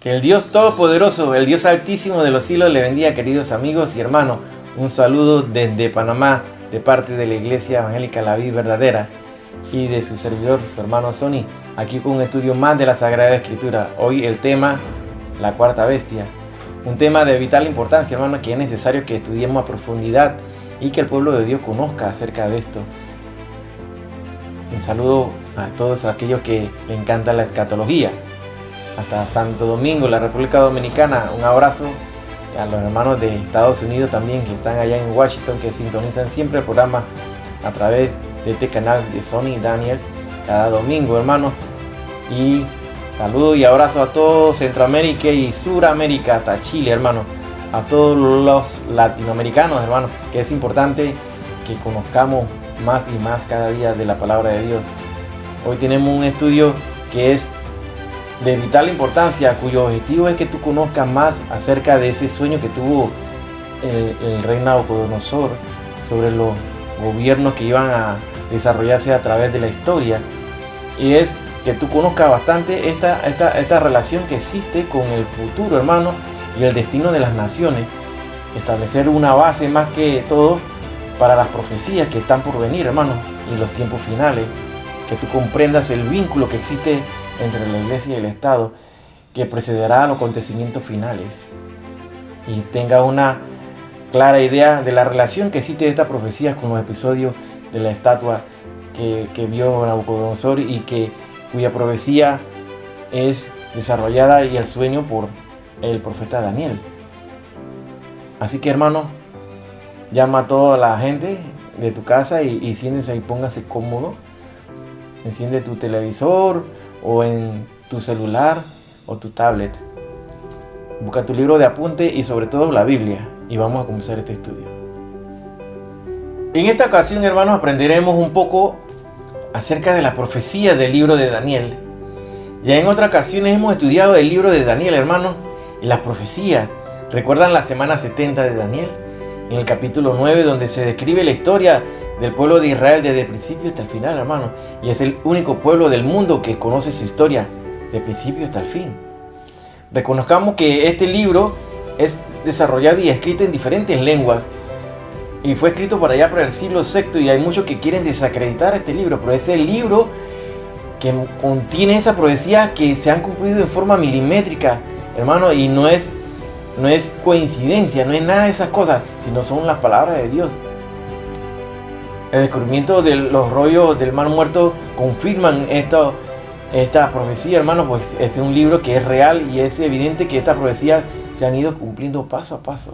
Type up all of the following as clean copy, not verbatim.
Que el Dios Todopoderoso, el Dios Altísimo de los cielos le bendiga, queridos amigos y hermanos. Un saludo desde Panamá de parte de la Iglesia Evangélica La Vid Verdadera y de su servidor, su hermano Sony, aquí con un estudio más de la Sagrada Escritura. Hoy el tema, la cuarta bestia. Un tema de vital importancia, hermano, que es necesario que estudiemos a profundidad y que el pueblo de Dios conozca acerca de esto. Un saludo a todos aquellos que le encanta la escatología. Hasta Santo Domingo, la República Dominicana, un abrazo a los hermanos de Estados Unidos también que están allá en Washington, que sintonizan siempre el programa a través de este canal de Sony Daniel cada domingo, hermanos. Y saludo y abrazo a todos Centroamérica y Suramérica, hasta Chile, hermanos, a todos los latinoamericanos, hermanos, que es importante que conozcamos más y más cada día de la palabra de Dios. Hoy tenemos un estudio que es de vital importancia, cuyo objetivo es que tú conozcas más acerca de ese sueño que tuvo el rey Nabucodonosor sobre los gobiernos que iban a desarrollarse a través de la historia, y es que tú conozcas bastante esta relación que existe con el futuro, hermano, y el destino de las naciones. Establecer una base más que todo para las profecías que están por venir, hermano, y los tiempos finales. Que tú comprendas el vínculo que existe entre la iglesia y el Estado, que precederá a los acontecimientos finales, y tenga una clara idea de la relación que existe de estas profecías con los episodios de la estatua que vio Nabucodonosor y cuya profecía es desarrollada y el sueño por el profeta Daniel. Así que, hermano, llama a toda la gente de tu casa y siéntense y pónganse cómodo. Enciende tu televisor o en tu celular o tu tablet. Busca tu libro de apunte y sobre todo la Biblia, y vamos a comenzar este estudio. En esta ocasión, hermanos, aprenderemos un poco acerca de la profecía del libro de Daniel. Ya en otras ocasiones hemos estudiado el libro de Daniel, hermanos, y las profecías. ¿Recuerdan la semana 70 de Daniel? En el capítulo 9, donde se describe la historia del pueblo de Israel desde el principio hasta el final, hermano. Y es el único pueblo del mundo que conoce su historia de principio hasta el fin. Reconozcamos que este libro es desarrollado y escrito en diferentes lenguas. Y fue escrito por allá por el siglo VI, y hay muchos que quieren desacreditar este libro. Pero es el libro que contiene esas profecías que se han cumplido en forma milimétrica, hermano. Y no es coincidencia, no es nada de esas cosas, sino son las palabras de Dios. El descubrimiento de los rollos del Mar Muerto confirman esta profecía, hermano, pues es un libro que es real, y es evidente que estas profecías se han ido cumpliendo paso a paso.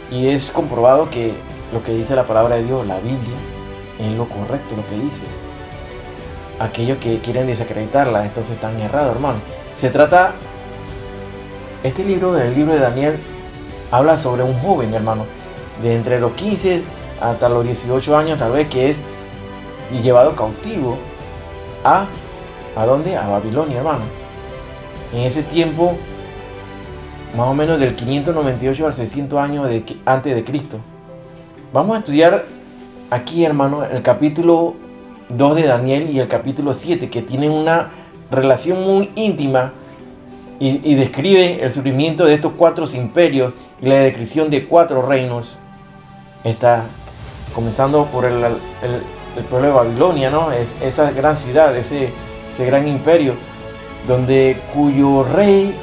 Y es comprobado que lo que dice la palabra de Dios, la Biblia, es lo correcto, lo que dice. Aquellos que quieren desacreditarla, entonces están errados, hermano. Este libro, el libro de Daniel, habla sobre un joven, hermano, de entre los 15 hasta los 18 años, tal vez, que es llevado cautivo ¿a dónde? A Babilonia, hermano. En ese tiempo, más o menos del 598 al 600 años antes de Cristo. Vamos a estudiar aquí, hermano, el capítulo 2 de Daniel y el capítulo 7, que tienen una relación muy íntima y describe el surgimiento de estos 4 imperios y la descripción de 4 reinos. Está comenzando por el pueblo de Babilonia, ¿no? Es esa gran ciudad, ese gran imperio, cuyo rey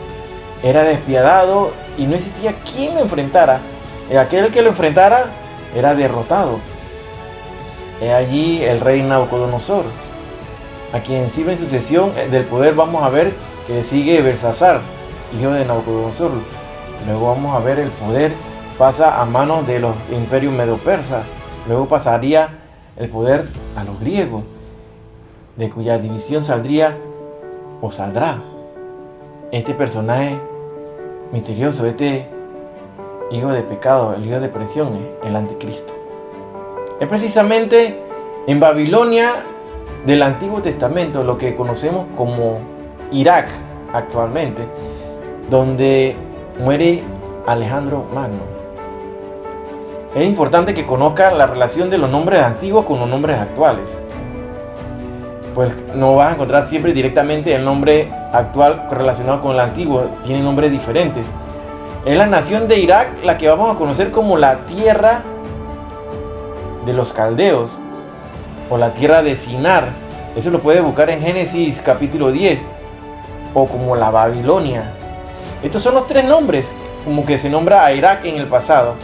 era despiadado y no existía quien lo enfrentara. Aquel que lo enfrentara era derrotado. Allí el rey Nabucodonosor, a quien sirve en sucesión del poder. Vamos a ver que sigue Belsasar, hijo de Nabucodonosor. Luego vamos a ver el poder pasa a manos de los imperios medo-persas. Luego pasaría el poder a los griegos, de cuya división saldrá este personaje misterioso, este hijo de pecado, el hijo de presión, el anticristo. Es precisamente en Babilonia del Antiguo Testamento, lo que conocemos como Irak actualmente, donde muere Alejandro Magno. Es importante que conozcan la relación de los nombres antiguos con los nombres actuales. pues no vas a encontrar siempre directamente el nombre actual relacionado con el antiguo, tienen nombres diferentes. Es la nación de Irak la que vamos a conocer como la tierra de los caldeos o la tierra de Sinar. Eso lo puedes buscar en Génesis capítulo 10, o como la Babilonia. Estos son los tres nombres como que se nombra a Irak en el pasado: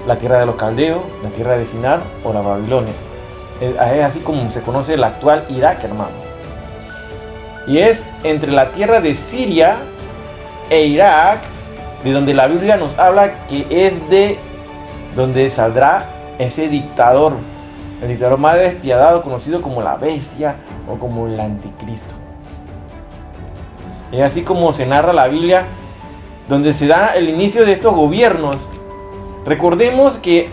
la tierra de los caldeos, la tierra de Sinar o la Babilonia. Es así como se conoce el actual Irak, hermano. Y es entre la tierra de Siria e Irak de donde la Biblia nos habla que es de donde saldrá ese dictador, el dictador más despiadado, conocido como la bestia o como el anticristo. Es así como se narra la Biblia, donde se da el inicio de estos gobiernos. Recordemos que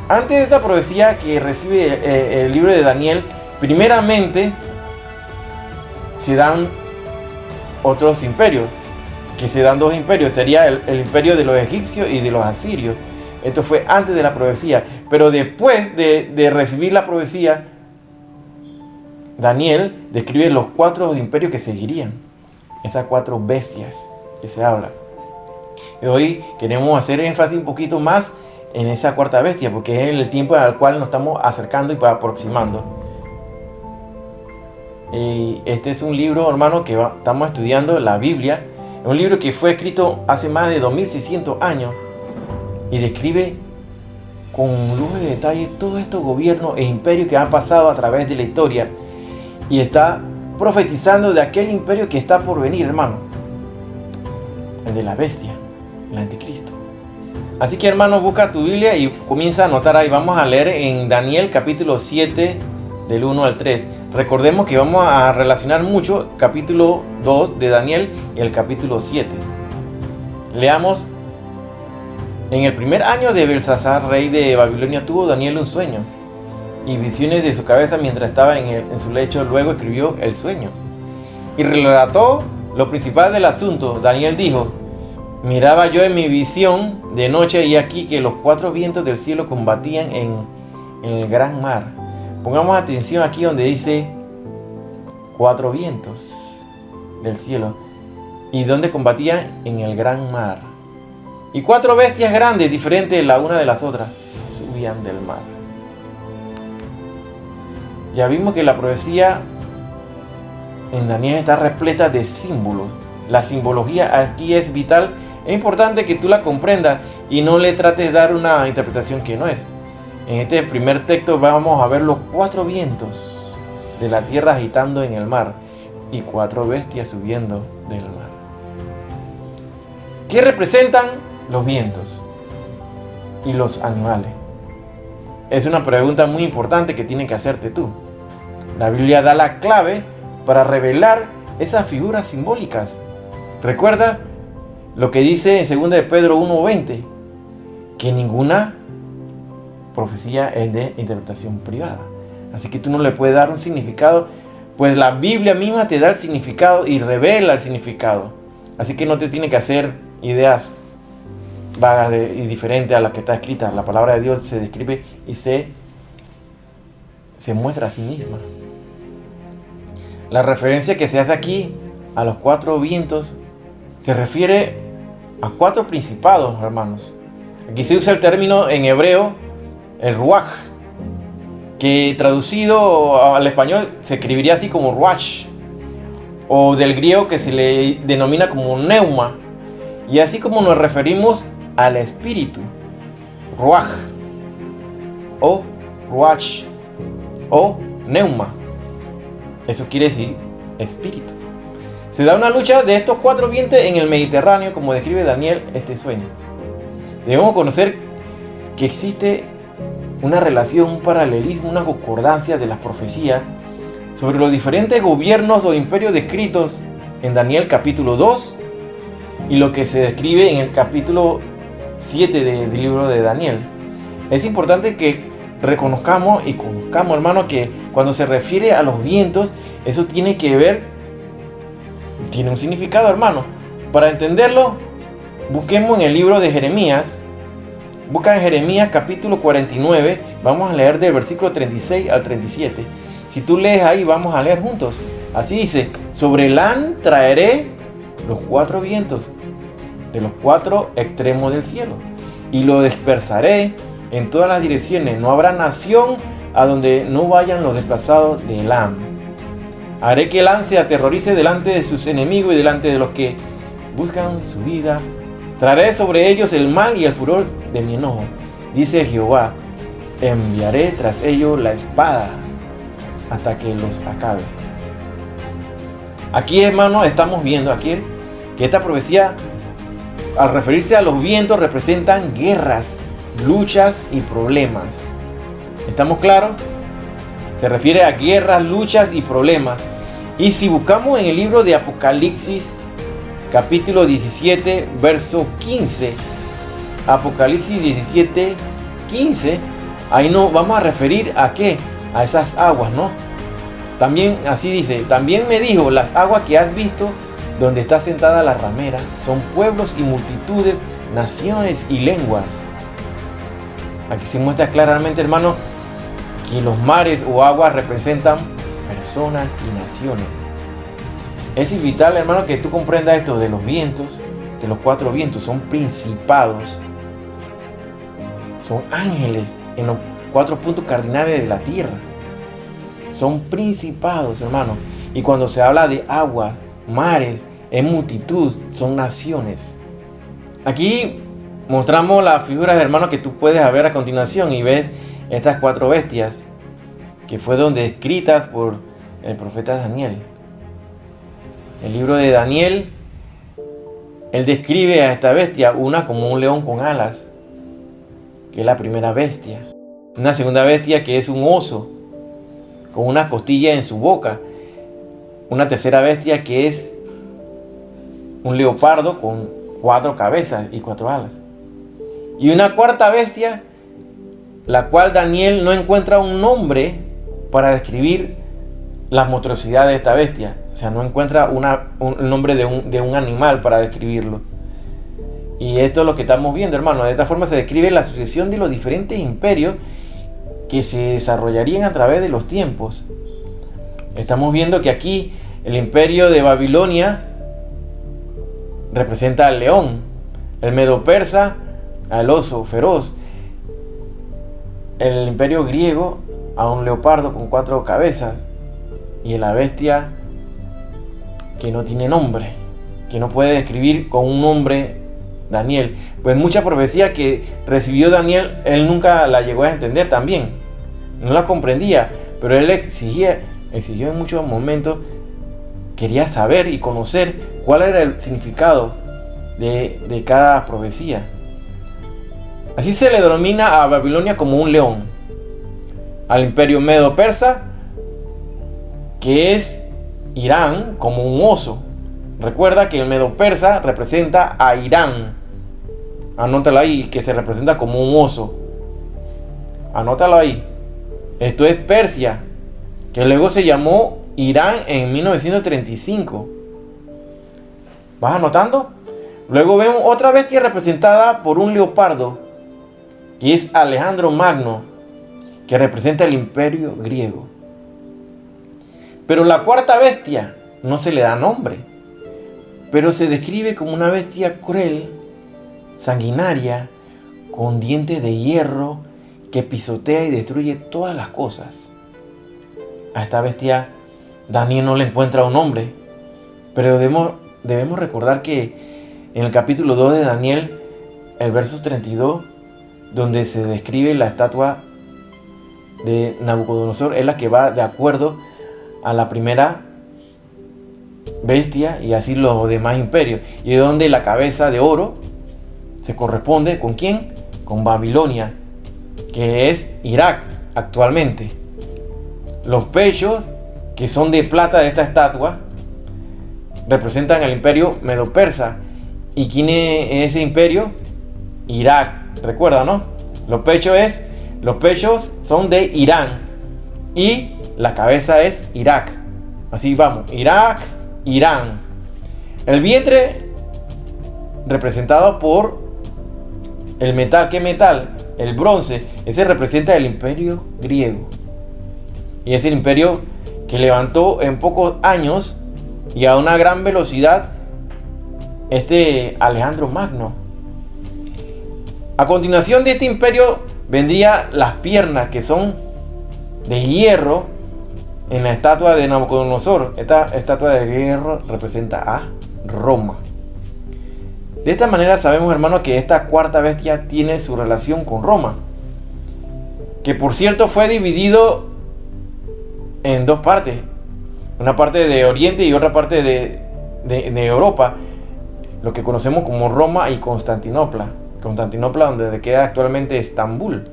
antes de esta profecía que recibe el libro de Daniel, primeramente se dan otros imperios, que se dan dos imperios. Sería el imperio de los egipcios y de los asirios. Esto fue antes de la profecía. Pero después de recibir la profecía, Daniel describe los cuatro imperios que seguirían. Esas cuatro bestias que se habla. Y hoy queremos hacer énfasis un poquito más en esa cuarta bestia, porque es el tiempo al cual nos estamos acercando y aproximando. Y este es un libro, hermano, que estamos estudiando, la Biblia. Es un libro que fue escrito hace más de 2600 años y describe con lujo de detalle todos estos gobiernos e imperios que han pasado a través de la historia, y está profetizando de aquel imperio que está por venir, hermano, el de la bestia, el anticristo. Así que, hermano, busca tu Biblia y comienza a anotar ahí. Vamos a leer en Daniel capítulo 7 del 1 al 3. Recordemos que vamos a relacionar mucho capítulo 2 de Daniel y el capítulo 7. Leamos. En el primer año de Belsasar, rey de Babilonia, tuvo Daniel un sueño y visiones de su cabeza mientras estaba en su lecho. Luego escribió el sueño y relató lo principal del asunto. Daniel dijo: miraba yo en mi visión de noche, y aquí que los cuatro vientos del cielo combatían en el gran mar. Pongamos atención aquí donde dice cuatro vientos del cielo. ¿Y dónde combatían? En el gran mar. Y cuatro bestias grandes, diferentes la una de las otras, subían del mar. Ya vimos que la profecía en Daniel está repleta de símbolos. La simbología aquí es vital. Es importante que tú la comprendas y no le trates de dar una interpretación que no es. En este primer texto vamos a ver los cuatro vientos de la tierra agitando en el mar y cuatro bestias subiendo del mar. ¿Qué representan los vientos y los animales? Es una pregunta muy importante que tienes que hacerte tú. La Biblia da la clave para revelar esas figuras simbólicas. Recuerda lo que dice en 2 de Pedro 1:20, que ninguna profecía es de interpretación privada. Así que tú no le puedes dar un significado, pues la Biblia misma te da el significado y revela el significado. Así que no te tiene que hacer ideas vagas y diferentes a las que está escrita. La palabra de Dios se describe y se muestra a sí misma. La referencia que se hace aquí a los cuatro vientos se refiere a cuatro principados, hermanos. Aquí se usa el término en hebreo, el ruaj, que traducido al español se escribiría así como ruach, o del griego que se le denomina como neuma. Y así como nos referimos al espíritu, ruaj, o ruach, o neuma. Eso quiere decir espíritu. Se da una lucha de estos cuatro vientos en el Mediterráneo, como describe Daniel este sueño. Debemos conocer que existe una relación, un paralelismo, una concordancia de las profecías sobre los diferentes gobiernos o imperios descritos en Daniel capítulo 2 y lo que se describe en el capítulo 7 del libro de Daniel. Es importante que reconozcamos y conozcamos, hermano, que cuando se refiere a los vientos, eso tiene que ver, tiene un significado, hermano. Para entenderlo, busquemos en el libro de Jeremías. Busca en Jeremías capítulo 49, vamos a leer del versículo 36 al 37. Si tú lees ahí, vamos a leer juntos. Así dice: sobre Elam traeré los 4 vientos de los 4 extremos del cielo, y lo dispersaré en todas las direcciones. No habrá nación a donde no vayan los desplazados de Elam. Haré que Elam se aterrorice delante de sus enemigos y delante de los que buscan su vida. Traeré sobre ellos el mal y el furor de mi enojo, dice Jehová. Enviaré tras ellos la espada hasta que los acabe. Aquí, hermano, estamos viendo aquí que esta profecía, al referirse a los vientos, representan guerras, luchas y problemas. ¿Estamos claros? Se refiere a guerras, luchas y problemas. Y si buscamos en el libro de Apocalipsis, capítulo 17, verso 15, Apocalipsis 17, 15, ahí nos vamos a referir a qué, a esas aguas, ¿no? También así dice: también me dijo, las aguas que has visto donde está sentada la ramera son pueblos y multitudes, naciones y lenguas. Aquí se muestra claramente, hermano, que los mares o aguas representan personas y naciones. Es vital, hermano, que tú comprendas esto de los vientos, de los 4 vientos. Son principados, son ángeles en los 4 puntos cardinales de la tierra. Son principados, hermano. Y cuando se habla de aguas, mares, en multitud, son naciones. Aquí mostramos las figuras, hermano, que tú puedes ver a continuación, y ves estas 4 bestias que fueron descritas por el profeta Daniel. El libro de Daniel, él describe a esta bestia, una como un león con alas, que es la primera bestia. Una segunda bestia que es un oso, con una costilla en su boca. Una tercera bestia que es un leopardo con 4 cabezas y 4 alas. Y una cuarta bestia, la cual Daniel no encuentra un nombre para describir la monstruosidad de esta bestia. O sea, no encuentra un nombre de un animal para describirlo. Y esto es lo que estamos viendo, hermano. De esta forma se describe la sucesión de los diferentes imperios que se desarrollarían a través de los tiempos. Estamos viendo que aquí el imperio de Babilonia representa al león, el medo-persa al oso feroz, el imperio griego a un leopardo con 4 cabezas, y la bestia que no tiene nombre, que no puede describir con un nombre Daniel. Pues mucha profecía que recibió Daniel, él nunca la llegó a entender también, no la comprendía, pero él exigió en muchos momentos, quería saber y conocer cuál era el significado de cada profecía. Así se le denomina a Babilonia como un león, al imperio medo-persa, que es Irán, como un oso. Recuerda que el medo-persa representa a Irán. Anótalo ahí, que se representa como un oso. Anótalo ahí. Esto es Persia, que luego se llamó Irán en 1935. ¿Vas anotando? Luego vemos otra bestia representada por un leopardo, que es Alejandro Magno, que representa el imperio griego. Pero la cuarta bestia no se le da nombre, pero se describe como una bestia cruel, sanguinaria, con dientes de hierro, que pisotea y destruye todas las cosas. A esta bestia Daniel no le encuentra un nombre, pero debemos recordar que en el capítulo 2 de Daniel, el verso 32, donde se describe la estatua de Nabucodonosor, es la que va de acuerdo a la primera bestia y así los demás imperios, y es donde la cabeza de oro se corresponde ¿con quién? Con Babilonia, que es Irak actualmente. Los pechos, que son de plata de esta estatua, representan al imperio medo-persa. ¿Y quién es ese imperio? Irak, recuerda, ¿no? Los pechos son de Irán y la cabeza es Irak. Así vamos, Irak, Irán. El vientre representado por el metal. ¿Qué metal? El bronce. Ese representa el imperio griego. Y es el imperio que levantó en pocos años y a una gran velocidad Alejandro Magno. A continuación de este imperio vendría las piernas, que son de hierro, en la estatua de Nabucodonosor. Esta estatua de hierro representa a Roma. De esta manera sabemos, hermanos, que esta cuarta bestia tiene su relación con Roma, que por cierto fue dividido en dos partes, una parte de Oriente y otra parte de Europa, lo que conocemos como Roma y Constantinopla, donde queda actualmente Estambul.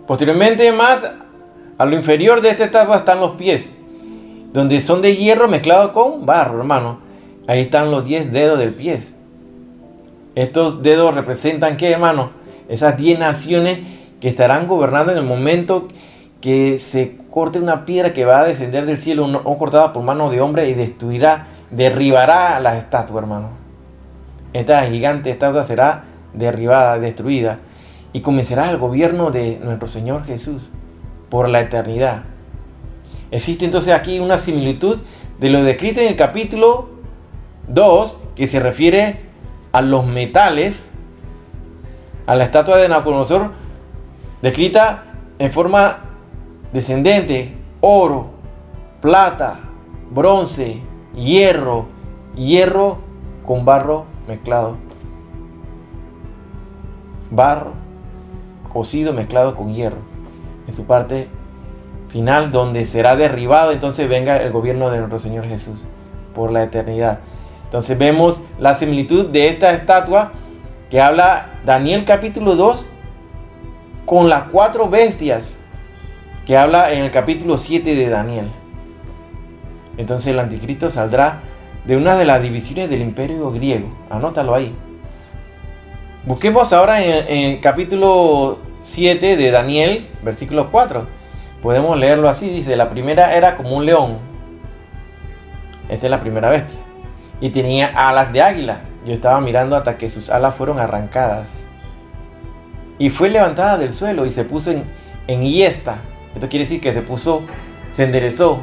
Posteriormente, más a lo inferior de esta estatua están los pies, donde son de hierro mezclado con barro, hermano. Ahí están los 10 dedos del pie. Estos dedos representan, ¿qué, hermano? Esas 10 naciones que estarán gobernando en el momento que se corte una piedra que va a descender del cielo, no cortada por mano de hombre, y derribará las estatuas, hermano. Esta gigante estatua será derribada, destruida, y comenzará el gobierno de nuestro Señor Jesús por la eternidad. Existe entonces aquí una similitud de lo descrito en el capítulo 2, que se refiere a los metales, a la estatua de Nabucodonosor, descrita en forma descendente: oro, plata, bronce, hierro con barro mezclado. Barro cocido mezclado con hierro. En su parte final, donde será derribado, entonces venga el gobierno de nuestro Señor Jesús por la eternidad. Entonces vemos la similitud de esta estatua que habla Daniel capítulo 2 con las 4 bestias que habla en el capítulo 7 de Daniel. Entonces el anticristo saldrá de una de las divisiones del imperio griego. Anótalo ahí. Busquemos ahora en el capítulo 7 de Daniel, versículo 4. Podemos leerlo así. Dice: la primera era como un león. Esta es la primera bestia. Y tenía alas de águila. Yo estaba mirando hasta que sus alas fueron arrancadas. Y fue levantada del suelo y se puso en hiesta. Esto quiere decir que se enderezó,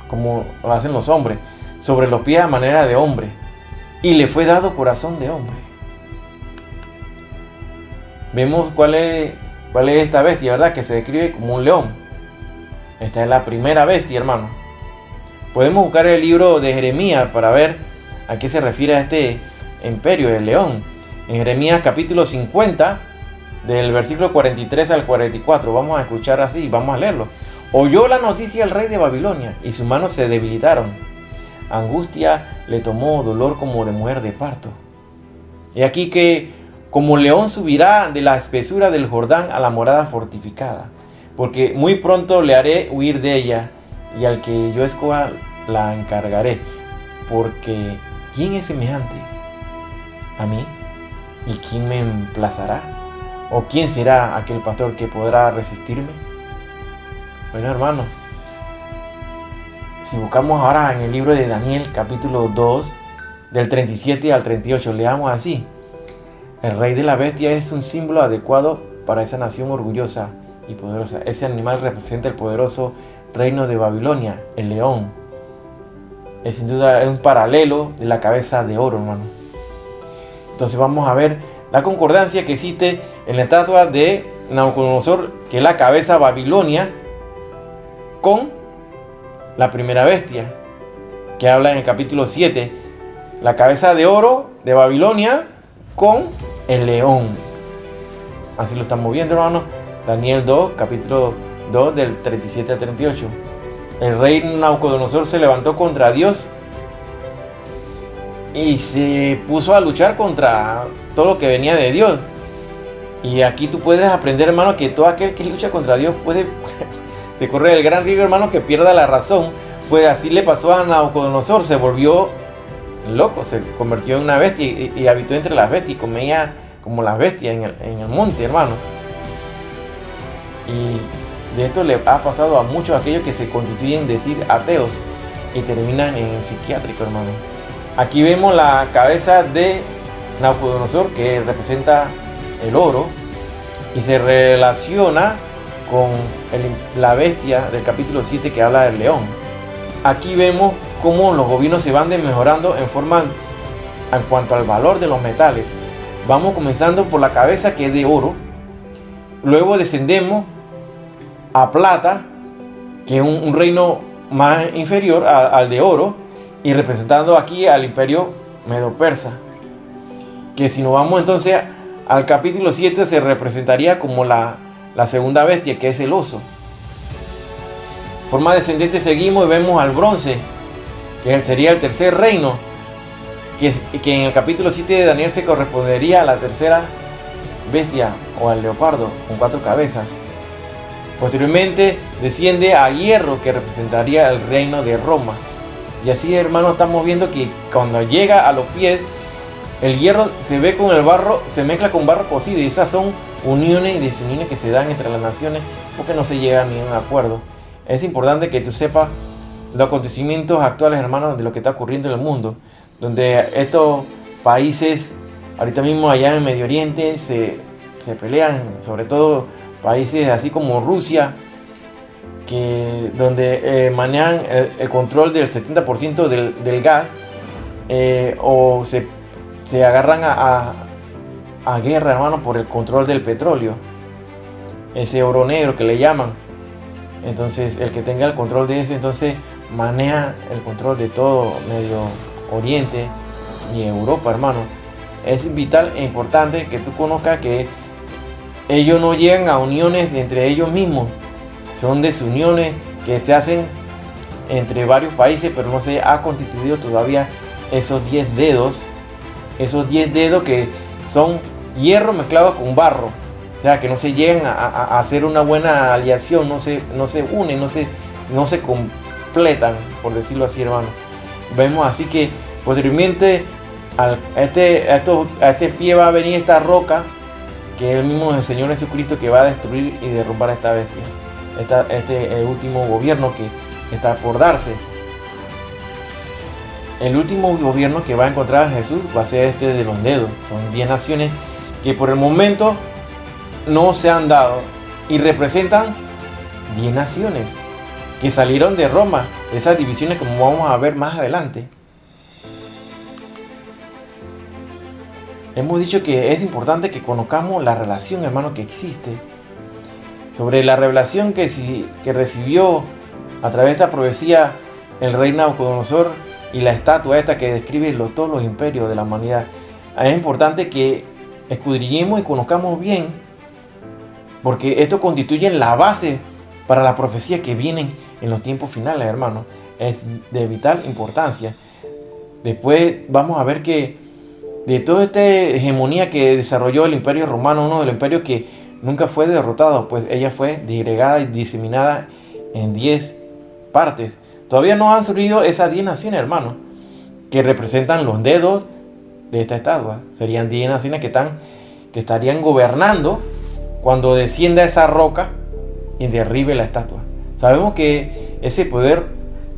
como lo hacen los hombres, sobre los pies a manera de hombre. Y le fue dado corazón de hombre. Vemos cuál es esta bestia, ¿verdad? Que se describe como un león. Esta es la primera bestia, hermano. Podemos buscar el libro de Jeremías para ver a qué se refiere a este imperio del león. En Jeremías capítulo 50, del versículo 43 al 44, vamos a escuchar así, vamos a leerlo. Oyó la noticia el rey de Babilonia, y sus manos se debilitaron. Angustia le tomó, dolor como de mujer de parto. Y aquí que como león subirá de la espesura del Jordán a la morada fortificada, porque muy pronto le haré huir de ella, y al que yo escoja la encargaré, porque ¿quién es semejante a mí? ¿Y quién me emplazará? ¿O quién será aquel pastor que podrá resistirme? Bueno, hermano, si buscamos ahora en el libro de Daniel, capítulo 2, del 37 al 38, leamos así: el rey de la bestia es un símbolo adecuado para esa nación orgullosa y poderosa. Ese animal representa el poderoso reino de Babilonia, el león. Es sin duda un paralelo de la cabeza de oro, hermano. Entonces vamos a ver la concordancia que existe en la estatua de Nabucodonosor, que es la cabeza Babilonia, con la primera bestia, que habla en el capítulo 7, la cabeza de oro de Babilonia con el león. Así lo estamos viendo, hermano. Daniel 2, capítulo 2, del 37 al 38. El rey Nabucodonosor se levantó contra Dios y se puso a luchar contra todo lo que venía de Dios. Y aquí tú puedes aprender, hermano, que todo aquel que lucha contra Dios se corre el gran riesgo, hermano, que pierda la razón. Pues así le pasó a Nabucodonosor. Se volvió loco, se convirtió en una bestia y habitó entre las bestias y comía como las bestias en el monte, hermano. Y de esto le ha pasado a muchos aquellos que se constituyen decir ateos y terminan en el psiquiátrico, hermano. Aquí vemos la cabeza de Nabucodonosor, que representa el oro, y se relaciona con la bestia del capítulo 7 que habla del león. Aquí vemos cómo los gobiernos se van desmejorando en cuanto al valor de los metales. Vamos comenzando por la cabeza, que es de oro, luego descendemos a plata, que es un reino más inferior al de oro, y representando aquí al imperio medo-persa, que si nos vamos entonces al capítulo 7 se representaría como la segunda bestia, que es el oso. Forma descendente seguimos y vemos al bronce, que sería el tercer reino, que en el capítulo 7 de Daniel se correspondería a la tercera bestia o al leopardo con 4 cabezas. Posteriormente desciende a hierro, que representaría el reino de Roma. Y así, hermanos, estamos viendo que cuando llega a los pies, el hierro se ve con el barro, se mezcla con barro cocido, y esas son uniones y desuniones que se dan entre las naciones porque no se llega a ningún acuerdo. Es importante que tú sepas los acontecimientos actuales, hermanos, de lo que está ocurriendo en el mundo, donde estos países, ahorita mismo allá en Medio Oriente, se pelean, sobre todo países así como Rusia, donde manejan el control del 70% del gas, o se agarran a guerra, hermano, por el control del petróleo, ese oro negro que le llaman. Entonces el que tenga el control de eso, entonces maneja el control de todo Medio Oriente y Europa, hermano. Es vital e importante que tú conozcas que ellos no llegan a uniones entre ellos mismos, son desuniones que se hacen entre varios países, pero no se ha constituido todavía esos 10 dedos, que son hierro mezclado con barro, o sea, que no se llegan a hacer una buena aliación, no se unen, no se completan, por decirlo así, hermano. Vemos así que posteriormente a este pie va a venir esta roca, que es el mismo Señor Jesucristo, que va a destruir y derrumbar a esta bestia, el último gobierno que está por darse. El último gobierno que va a encontrar Jesús va a ser este de los dedos. Son 10 naciones que por el momento no se han dado, y representan 10 naciones que salieron de Roma, de esas divisiones, como vamos a ver más adelante. Hemos dicho que es importante que conozcamos la relación, hermano, que existe sobre la revelación que recibió a través de esta profecía el rey Nabucodonosor y la estatua esta que describe todos los imperios de la humanidad. Es importante que escudriñemos y conozcamos bien, porque esto constituye la base para la profecía que vienen en los tiempos finales, hermano. Es de vital importancia. Después vamos a ver que de toda esta hegemonía que desarrolló el imperio romano, uno de los imperios que nunca fue derrotado, pues ella fue disgregada y diseminada en 10 partes. Todavía no han surgido esas 10 naciones, hermano, que representan los dedos de esta estatua. Serían 10 naciones que estarían gobernando cuando descienda esa roca y derribe la estatua. Sabemos que ese poder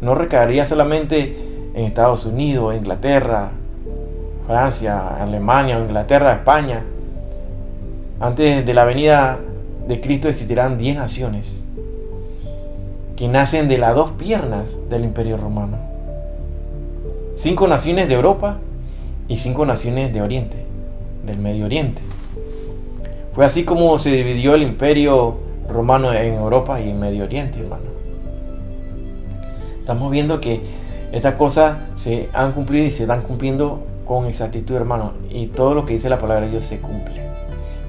no recaería solamente en Estados Unidos, Inglaterra, Francia, Alemania, Inglaterra, España. Antes de la venida de Cristo existirán 10 naciones que nacen de las 2 piernas del Imperio Romano. 5 naciones de Europa y 5 naciones de Oriente, del Medio Oriente. Fue así como se dividió el Imperio Romano en Europa y en Medio Oriente, hermano. Estamos viendo que estas cosas se han cumplido y se están cumpliendo con exactitud, hermano, y todo lo que dice la palabra de Dios se cumple.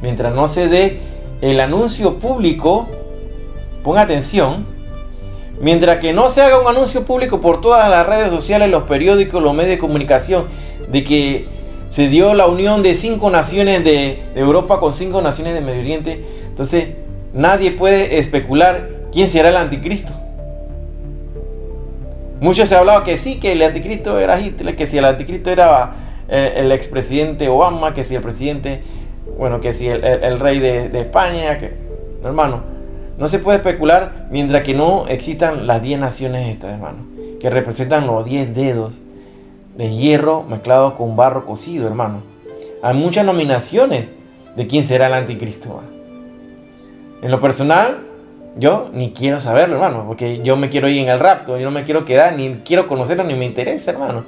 Mientras no se dé el anuncio público, ponga atención, mientras que no se haga un anuncio público por todas las redes sociales, los periódicos, los medios de comunicación, de que se dio la unión de 5 naciones de Europa con 5 naciones de Medio Oriente, entonces nadie puede especular quién será el anticristo. Muchos se hablaba que sí, que el anticristo era Hitler, que si el anticristo era el expresidente Obama, que si el presidente, bueno, que si el rey de España, hermano, no se puede especular mientras que no existan las 10 naciones estas, hermano, que representan los 10 dedos de hierro mezclados con barro cocido, hermano. Hay muchas nominaciones de quién será el anticristo. En lo personal, yo ni quiero saberlo, hermano, porque yo me quiero ir en el rapto, yo no me quiero quedar, ni quiero conocerlo, ni me interesa, hermano.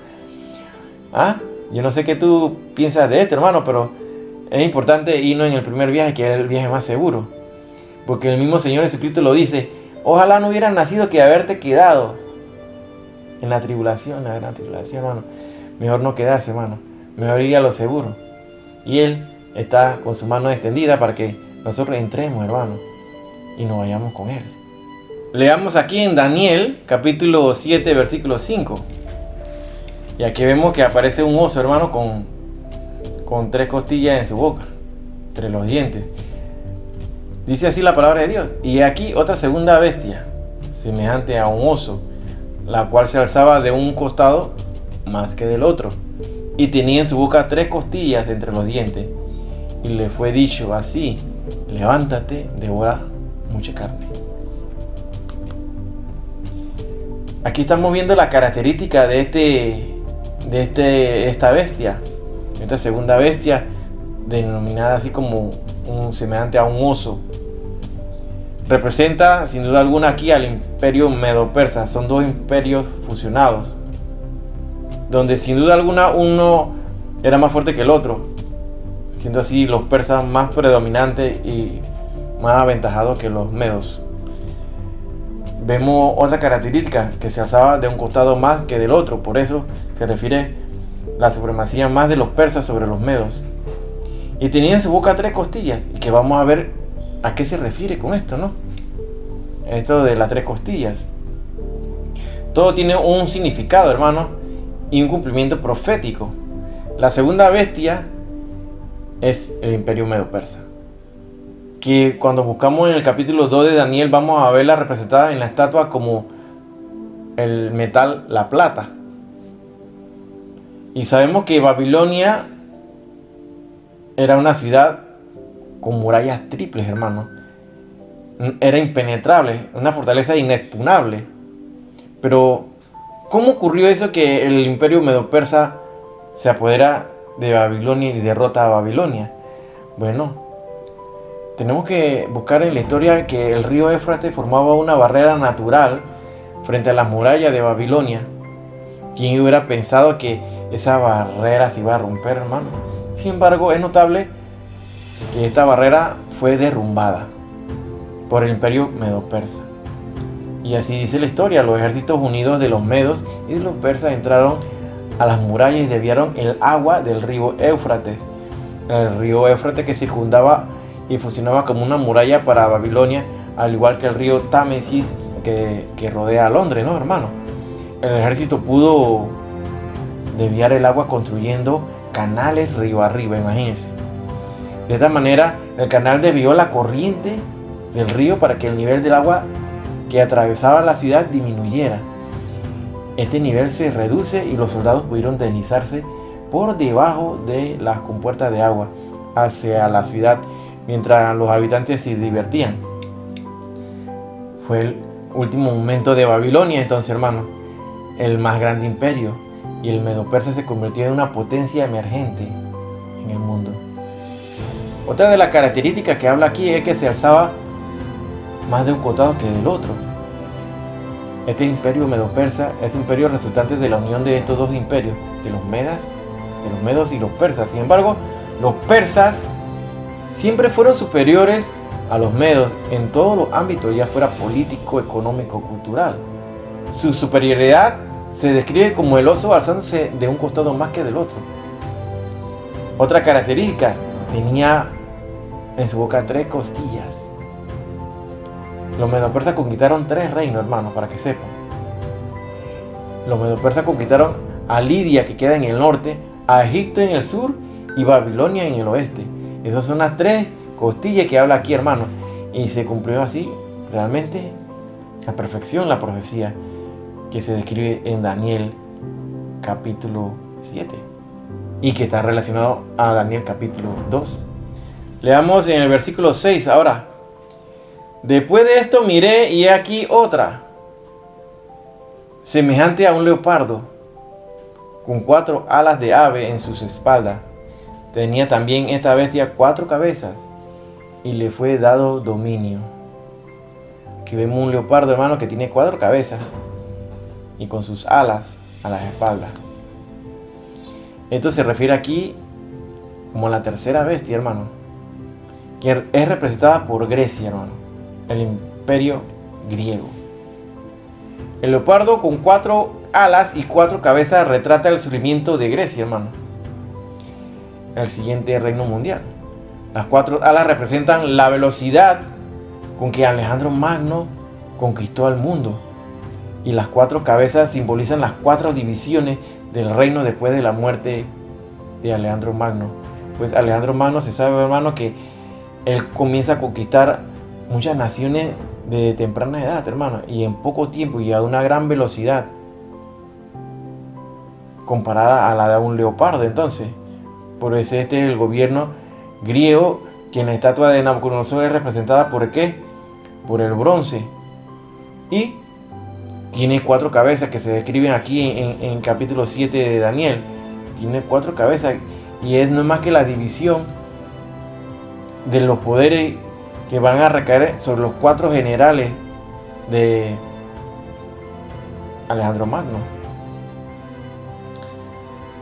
Yo no sé qué tú piensas de esto, hermano, pero es importante irnos en el primer viaje, que es el viaje más seguro. Porque el mismo Señor Jesucristo lo dice: ojalá no hubieras nacido que haberte quedado en la tribulación, la gran tribulación, hermano. Mejor no quedarse, hermano. Mejor ir a lo seguro. Y Él está con su mano extendida para que nosotros entremos, hermano, y nos vayamos con Él. Leamos aquí en Daniel, capítulo 7, versículo 5. Y aquí vemos que aparece un oso, hermano, con 3 costillas en su boca, entre los dientes. Dice así la palabra de Dios: y aquí otra segunda bestia, semejante a un oso, la cual se alzaba de un costado más que del otro, y tenía en su boca 3 costillas entre los dientes. Y le fue dicho así: levántate, devora mucha carne. Aquí estamos viendo la característica de esta bestia, esta segunda bestia, denominada así como semejante a un oso. Representa sin duda alguna aquí al imperio medo-persa. Son 2 imperios fusionados, donde sin duda alguna uno era más fuerte que el otro, siendo así los persas más predominantes y más aventajados que los medos. Vemos otra característica, que se alzaba de un costado más que del otro. Por eso se refiere la supremacía más de los persas sobre los medos. Y tenía en su boca 3 costillas, y que vamos a ver a qué se refiere con esto, ¿no? Esto de las 3 costillas. Todo tiene un significado, hermano, y un cumplimiento profético. La segunda bestia es el imperio medo-persa, que cuando buscamos en el capítulo 2 de Daniel vamos a verla representada en la estatua como el metal, la plata. Y sabemos que Babilonia era una ciudad con murallas triples, hermano. Era impenetrable, una fortaleza inexpugnable. Pero ¿cómo ocurrió eso que el imperio medo-persa se apodera de Babilonia y derrota a Babilonia? Bueno, tenemos que buscar en la historia que el río Éufrates formaba una barrera natural frente a las murallas de Babilonia. ¿Quién hubiera pensado que esa barrera se iba a romper, hermano? Sin embargo, es notable que esta barrera fue derrumbada por el imperio medo-persa. Y así dice la historia: los ejércitos unidos de los medos y de los persas entraron a las murallas y desviaron el agua del río Éufrates. El río Éufrates que circundaba y funcionaba como una muralla para Babilonia, al igual que el río Támesis que rodea a Londres, ¿no, hermano? El ejército pudo desviar el agua construyendo canales río arriba, imagínense. De esta manera, el canal desvió la corriente del río para que el nivel del agua que atravesaba la ciudad disminuyera. Este nivel se reduce y los soldados pudieron deslizarse por debajo de las compuertas de agua hacia la ciudad, mientras los habitantes se divertían. Fue el último momento de Babilonia, entonces, hermano, el más grande imperio, y el medo-persa se convirtió en una potencia emergente en el mundo. Otra de las características que habla aquí es que se alzaba más de un costado que del otro. Este imperio medo-persa es un imperio resultante de la unión de estos 2 imperios, de los medos y los persas. Sin embargo, los persas siempre fueron superiores a los medos en todos los ámbitos, ya fuera político, económico, cultural. Su superioridad se describe como el oso alzándose de un costado más que del otro. Otra característica, tenía en su boca 3 costillas. Los medo-persas conquistaron 3 reinos, hermanos, para que sepan. Los medo-persas conquistaron a Lidia, que queda en el norte, a Egipto en el sur y Babilonia en el oeste. Esas son las 3 costillas que habla aquí, hermano. Y se cumplió así realmente a perfección la profecía que se describe en Daniel capítulo 7 y que está relacionado a Daniel capítulo 2. Leamos en el versículo 6 ahora. Después de esto miré y he aquí otra, semejante a un leopardo, con 4 alas de ave en sus espaldas. Tenía también esta bestia 4 cabezas y le fue dado dominio. Aquí vemos un leopardo, hermano, que tiene 4 cabezas y con sus alas a las espaldas. Esto se refiere aquí como la tercera bestia, hermano, que es representada por Grecia, hermano, el imperio griego. El leopardo con 4 alas y 4 cabezas retrata el surgimiento de Grecia, hermano, el siguiente reino mundial. Las 4 alas representan la velocidad con que Alejandro Magno conquistó al mundo, y las 4 cabezas simbolizan las 4 divisiones del reino después de la muerte de Alejandro Magno. Pues Alejandro Magno, se sabe, hermano, que él comienza a conquistar muchas naciones de temprana edad, hermano, y en poco tiempo y a una gran velocidad comparada a la de un leopardo. Entonces, por eso este es el gobierno griego, que en la estatua de Nabucodonosor es representada por ¿qué? Por el bronce, y tiene 4 cabezas que se describen aquí en capítulo 7 de Daniel. Tiene 4 cabezas y no es más que la división de los poderes que van a recaer sobre los 4 generales de Alejandro Magno.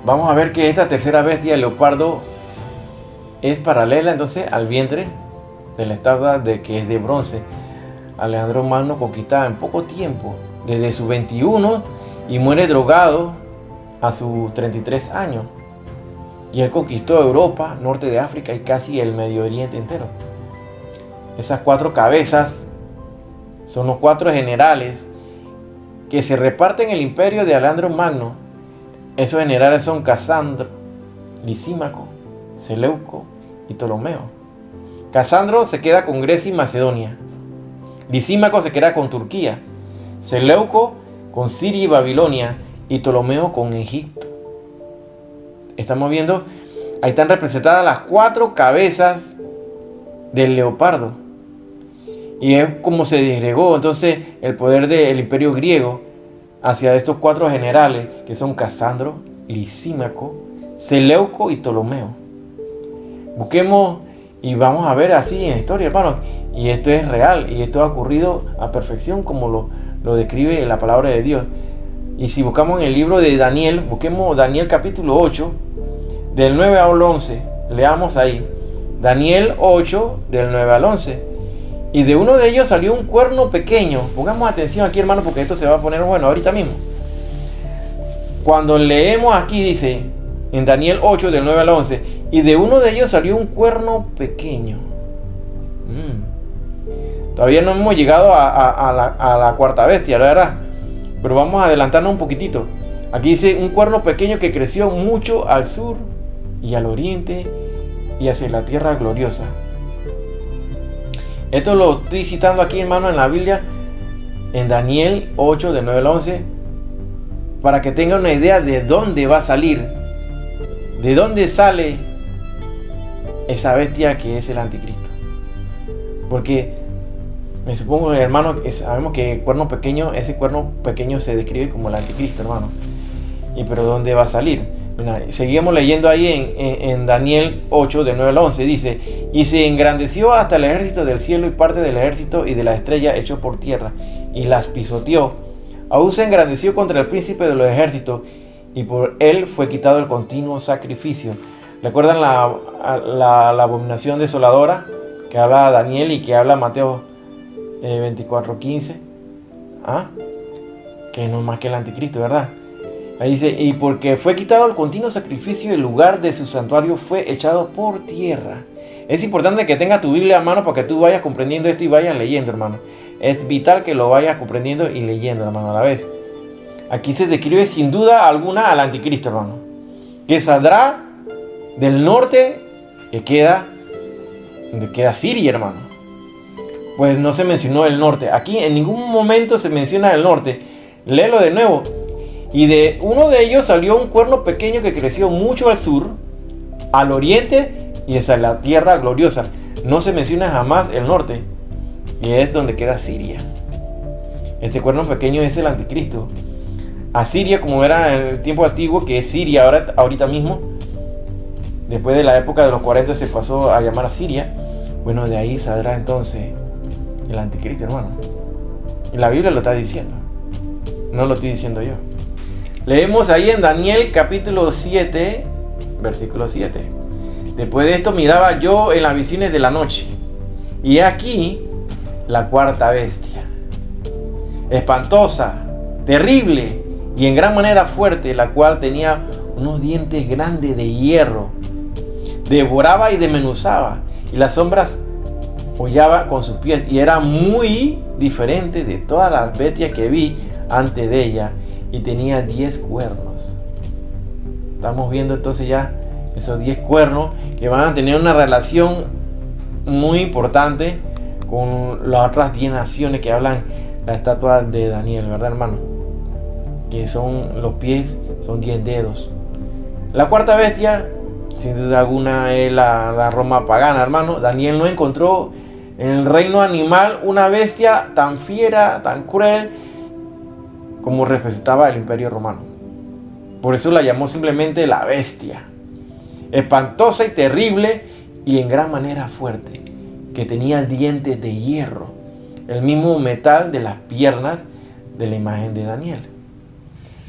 Vamos a ver que esta tercera bestia, el leopardo, es paralela entonces al vientre de la estatua que es de bronce. Alejandro Magno conquista en poco tiempo, desde sus 21, y muere drogado a sus 33 años. Y él conquistó Europa, norte de África y casi el Medio Oriente entero. Esas 4 cabezas son los 4 generales que se reparten el imperio de Alejandro Magno. Esos generales son Casandro, Lisímaco, Seleuco y Ptolomeo. Casandro se queda con Grecia y Macedonia. Lisímaco se queda con Turquía. Seleuco con Siria y Babilonia. Y Ptolomeo con Egipto. Estamos viendo, ahí están representadas las 4 cabezas del leopardo. Y es como se disgregó entonces el poder del imperio griego hacia estos 4 generales, que son Casandro, Lisímaco, Seleuco y Ptolomeo. Busquemos y vamos a ver así en la historia, hermano. Y esto es real, y esto ha ocurrido a perfección como lo describe la palabra de Dios. Y si buscamos en el libro de Daniel, busquemos Daniel capítulo 8, del 9 al 11. Leamos ahí. Daniel 8, del 9 al 11. Y de uno de ellos salió un cuerno pequeño. Pongamos atención aquí, hermano, porque esto se va a poner bueno ahorita mismo. Cuando leemos aquí, dice, en Daniel 8, del 9 al 11, y de uno de ellos salió un cuerno pequeño. Todavía no hemos llegado a la cuarta bestia, la verdad. Pero vamos a adelantarnos un poquitito. Aquí dice un cuerno pequeño que creció mucho al sur y al oriente y hacia la tierra gloriosa. Esto lo estoy citando aquí, hermano, en la Biblia, en Daniel 8, del 9 al 11, para que tengan una idea de dónde va a salir, de dónde sale esa bestia que es el anticristo. Porque me supongo, hermano, sabemos que ese cuerno pequeño se describe como el anticristo, hermano. Pero ¿dónde va a salir? Mira, seguimos leyendo ahí en Daniel 8, del 9 al 11. Dice, y se engrandeció hasta el ejército del cielo y parte del ejército y de la estrella echó por tierra y las pisoteó. Aún se engrandeció contra el príncipe de los ejércitos y por él fue quitado el continuo sacrificio. ¿Recuerdan la abominación desoladora que habla Daniel y que habla Mateo 24:15? Que no es más que el anticristo, ¿verdad? Ahí dice, y porque fue quitado el continuo sacrificio, el lugar de su santuario fue echado por tierra. Es importante que tengas tu Biblia a mano para que tú vayas comprendiendo esto y vayas leyendo, hermano. Es vital que lo vayas comprendiendo y leyendo, hermano, a la vez. Aquí se describe sin duda alguna al anticristo, hermano, que saldrá del norte, donde queda Siria, hermano. Pues no se mencionó el norte. Aquí en ningún momento se menciona el norte. Léelo de nuevo. Y de uno de ellos salió un cuerno pequeño que creció mucho al sur, al oriente y hacia la tierra gloriosa. No se menciona jamás el norte, y es donde queda Siria. Este cuerno pequeño es el anticristo. Asiria, como era en el tiempo antiguo, que es Siria ahorita mismo, después de la época de los 40 se pasó a llamar Asiria. Bueno, de ahí saldrá entonces el anticristo, hermano. Y la Biblia lo está diciendo, no lo estoy diciendo yo. Leemos ahí en Daniel capítulo 7, versículo 7. Después de esto miraba yo en las visiones de la noche, y aquí la cuarta bestia, espantosa, terrible y en gran manera fuerte, la cual tenía unos dientes grandes de hierro, devoraba y desmenuzaba, y las sombras hollaba con sus pies, y era muy diferente de todas las bestias que vi antes de ella, y tenía 10 cuernos. Estamos viendo entonces ya esos 10 cuernos que van a tener una relación muy importante con las otras 10 naciones que hablan la estatua de Daniel, ¿verdad, hermano? Que son los pies, son 10 dedos. La cuarta bestia, sin duda alguna, es la Roma pagana, hermano. Daniel no encontró en el reino animal una bestia tan fiera, tan cruel, como representaba el Imperio Romano. Por eso la llamó simplemente la bestia, espantosa y terrible y en gran manera fuerte, que tenía dientes de hierro, el mismo metal de las piernas de la imagen de Daniel.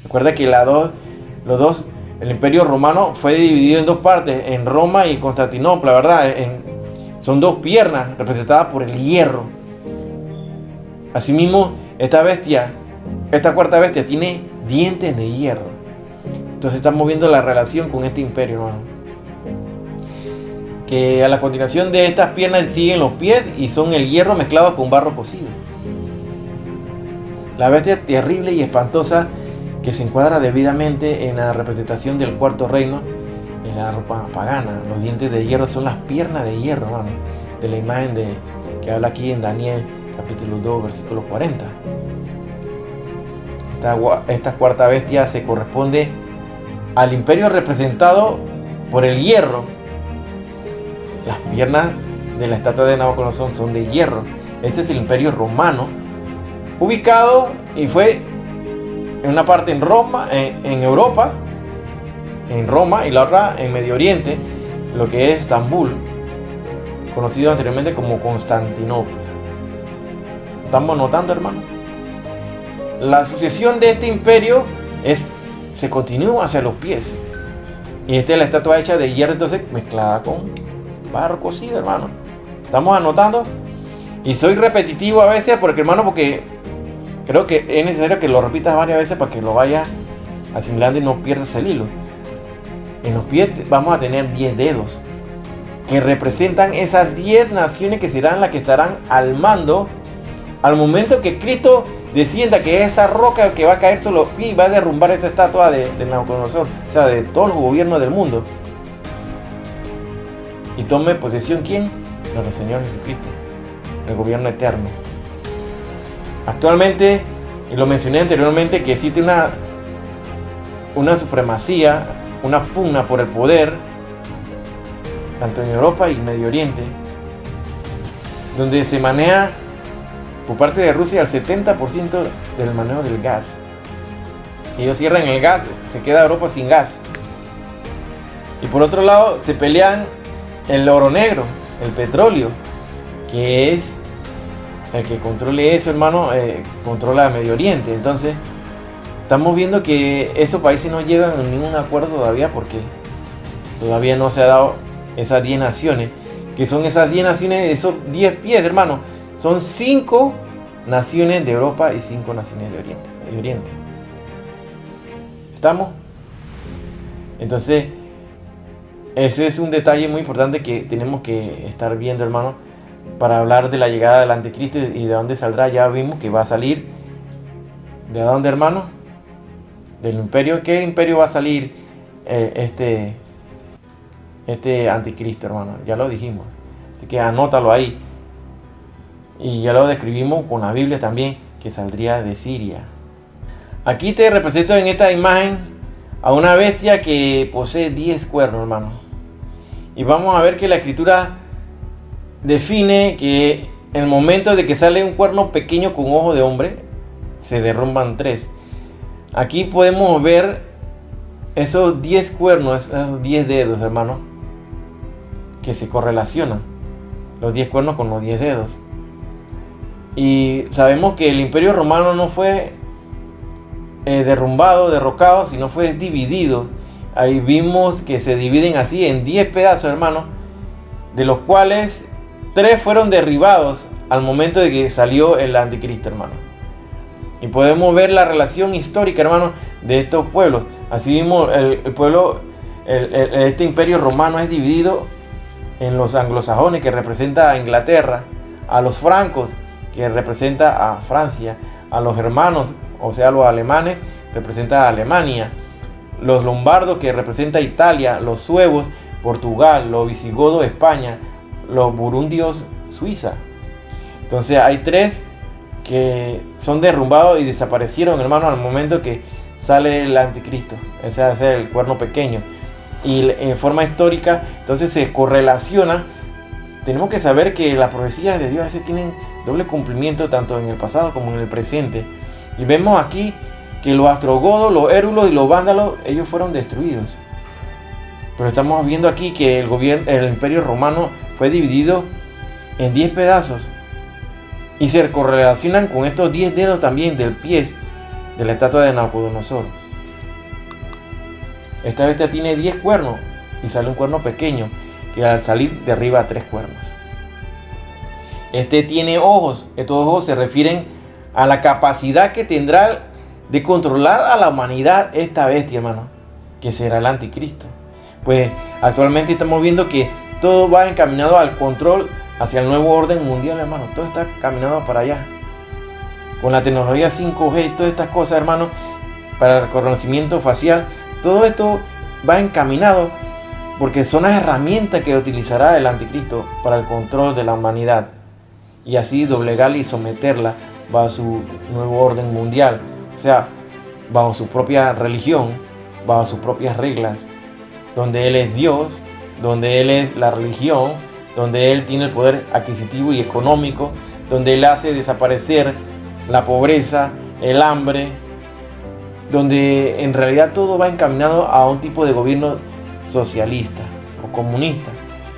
Recuerda que el Imperio Romano fue dividido en dos partes, en Roma y Constantinopla, ¿verdad? Son dos piernas representadas por el hierro. Asimismo, esta cuarta bestia tiene dientes de hierro. Entonces estamos viendo la relación con este imperio, hermano. Que a la continuación de estas piernas siguen los pies y son el hierro mezclado con barro cocido. La bestia terrible y espantosa que se encuadra debidamente en la representación del cuarto reino es la Roma pagana. Los dientes de hierro son las piernas de hierro, hermano, de la imagen que habla aquí en Daniel capítulo 2 versículo 40. Esta cuarta bestia se corresponde al imperio representado por el hierro. Las piernas de la estatua de Nabucodonosor son de hierro. Este es el imperio romano, ubicado y fue en una parte en Roma, en Europa, en Roma, y la otra en Medio Oriente, lo que es Estambul, conocido anteriormente como Constantinopla. ¿Estamos notando, hermano? La sucesión de este imperio se continúa hacia los pies. Y esta es la estatua hecha de hierro, entonces mezclada con barro cocido, hermano. ¿Estamos anotando? Y soy repetitivo a veces porque creo que es necesario que lo repitas varias veces para que lo vayas asimilando y no pierdas el hilo. En los pies vamos a tener 10 dedos que representan esas 10 naciones que serán las que estarán al mando al momento que Cristo descienda, que es esa roca que va a caer sobre los pies y va a derrumbar esa estatua de Nabucodonosor, o sea, de todos los gobiernos del mundo. Y tome posesión, ¿quién? Nuestro Señor Jesucristo, el gobierno eterno. Actualmente, y lo mencioné anteriormente, que existe una supremacía, una pugna por el poder, tanto en Europa y Medio Oriente, donde se maneja por parte de Rusia el 70% del manejo del gas. Si ellos cierran el gas, se queda Europa sin gas. Y por otro lado, se pelean el oro negro, el petróleo, que es el que controle eso, hermano, controla Medio Oriente. Entonces, estamos viendo que esos países no llegan a ningún acuerdo todavía, porque todavía no se ha dado esas 10 naciones, que son esas 10 naciones, esos 10 pies, hermano. Son 5 naciones de Europa y 5 naciones de Medio Oriente. ¿Estamos? Entonces, ese es un detalle muy importante que tenemos que estar viendo, hermano, para hablar de la llegada del anticristo y de dónde saldrá. Ya vimos que va a salir. ¿De dónde, hermano? Del imperio. ¿Qué imperio va a salir este anticristo, hermano? Ya lo dijimos. Así que anótalo ahí. Y ya lo describimos con la Biblia también, que saldría de Siria. Aquí te represento en esta imagen a una bestia que posee 10 cuernos, hermano. Y vamos a ver que la escritura define que en el momento de que sale un cuerno pequeño con ojo de hombre, se derrumban 3. Aquí podemos ver esos 10 cuernos, esos 10 dedos, hermano, que se correlacionan. Los 10 cuernos con los 10 dedos. Y sabemos que el Imperio Romano no fue derrumbado, derrocado, sino fue dividido. Ahí vimos que se dividen así en 10 pedazos, hermanos, de los cuales 3 fueron derribados al momento de que salió el anticristo, hermano. Y podemos ver la relación histórica, hermano, de estos pueblos. Así mismo el pueblo, este imperio romano es dividido en los anglosajones, que representa a Inglaterra, a los francos, que representa a Francia, a los germanos, o sea, los alemanes, representa a Alemania, los lombardos, que representa a Italia, los suevos, Portugal, los visigodos, España, los burundios, Suiza. Entonces hay 3 que son derrumbados y desaparecieron, hermano, al momento que sale el anticristo. Ese es el cuerno pequeño. Y en forma histórica, entonces se correlaciona. Tenemos que saber que las profecías de Dios a veces tienen doble cumplimiento, tanto en el pasado como en el presente. Y vemos aquí que los ostrogodos, los érulos y los vándalos, ellos fueron destruidos. Pero estamos viendo aquí que el imperio romano fue dividido en 10 pedazos. Y se correlacionan con estos 10 dedos también del pie de la estatua de Nabucodonosor. Esta bestia tiene 10 cuernos y sale un cuerno pequeño que al salir derriba 3 cuernos. Este tiene ojos. Estos ojos se refieren a la capacidad que tendrá de controlar a la humanidad esta bestia, hermano, que será el anticristo. Pues actualmente estamos viendo que todo va encaminado al control, hacia el nuevo orden mundial, hermano. Todo está caminado para allá. Con la tecnología 5G y todas estas cosas, hermano, para el reconocimiento facial, todo esto va encaminado porque son las herramientas que utilizará el anticristo para el control de la humanidad y así doblegarla y someterla bajo su nuevo orden mundial, o sea, bajo su propia religión, bajo sus propias reglas, donde Él es Dios, donde Él es la religión, donde Él tiene el poder adquisitivo y económico, donde Él hace desaparecer la pobreza, el hambre, donde en realidad todo va encaminado a un tipo de gobierno socialista o comunista,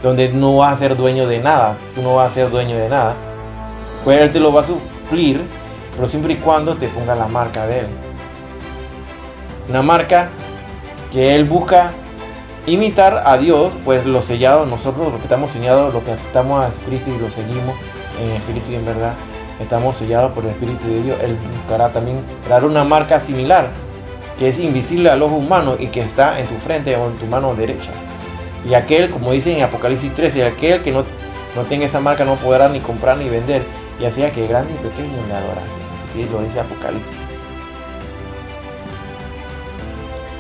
donde no vas a ser dueño de nada, tú no vas a ser dueño de nada, pues Él te lo va a suplir, pero siempre y cuando te ponga la marca de Él. Una marca que Él busca imitar a Dios, pues los sellados, nosotros los que estamos sellados, los que aceptamos a Jesucristo y lo seguimos en espíritu y en verdad, estamos sellados por el Espíritu de Dios. Él buscará también crear una marca similar, que es invisible al ojo humano y que está en tu frente o en tu mano derecha. Y aquel, como dice en Apocalipsis 13, aquel que no tenga esa marca no podrá ni comprar ni vender, y hacía que grande y pequeño le adorasen. Así que lo dice Apocalipsis.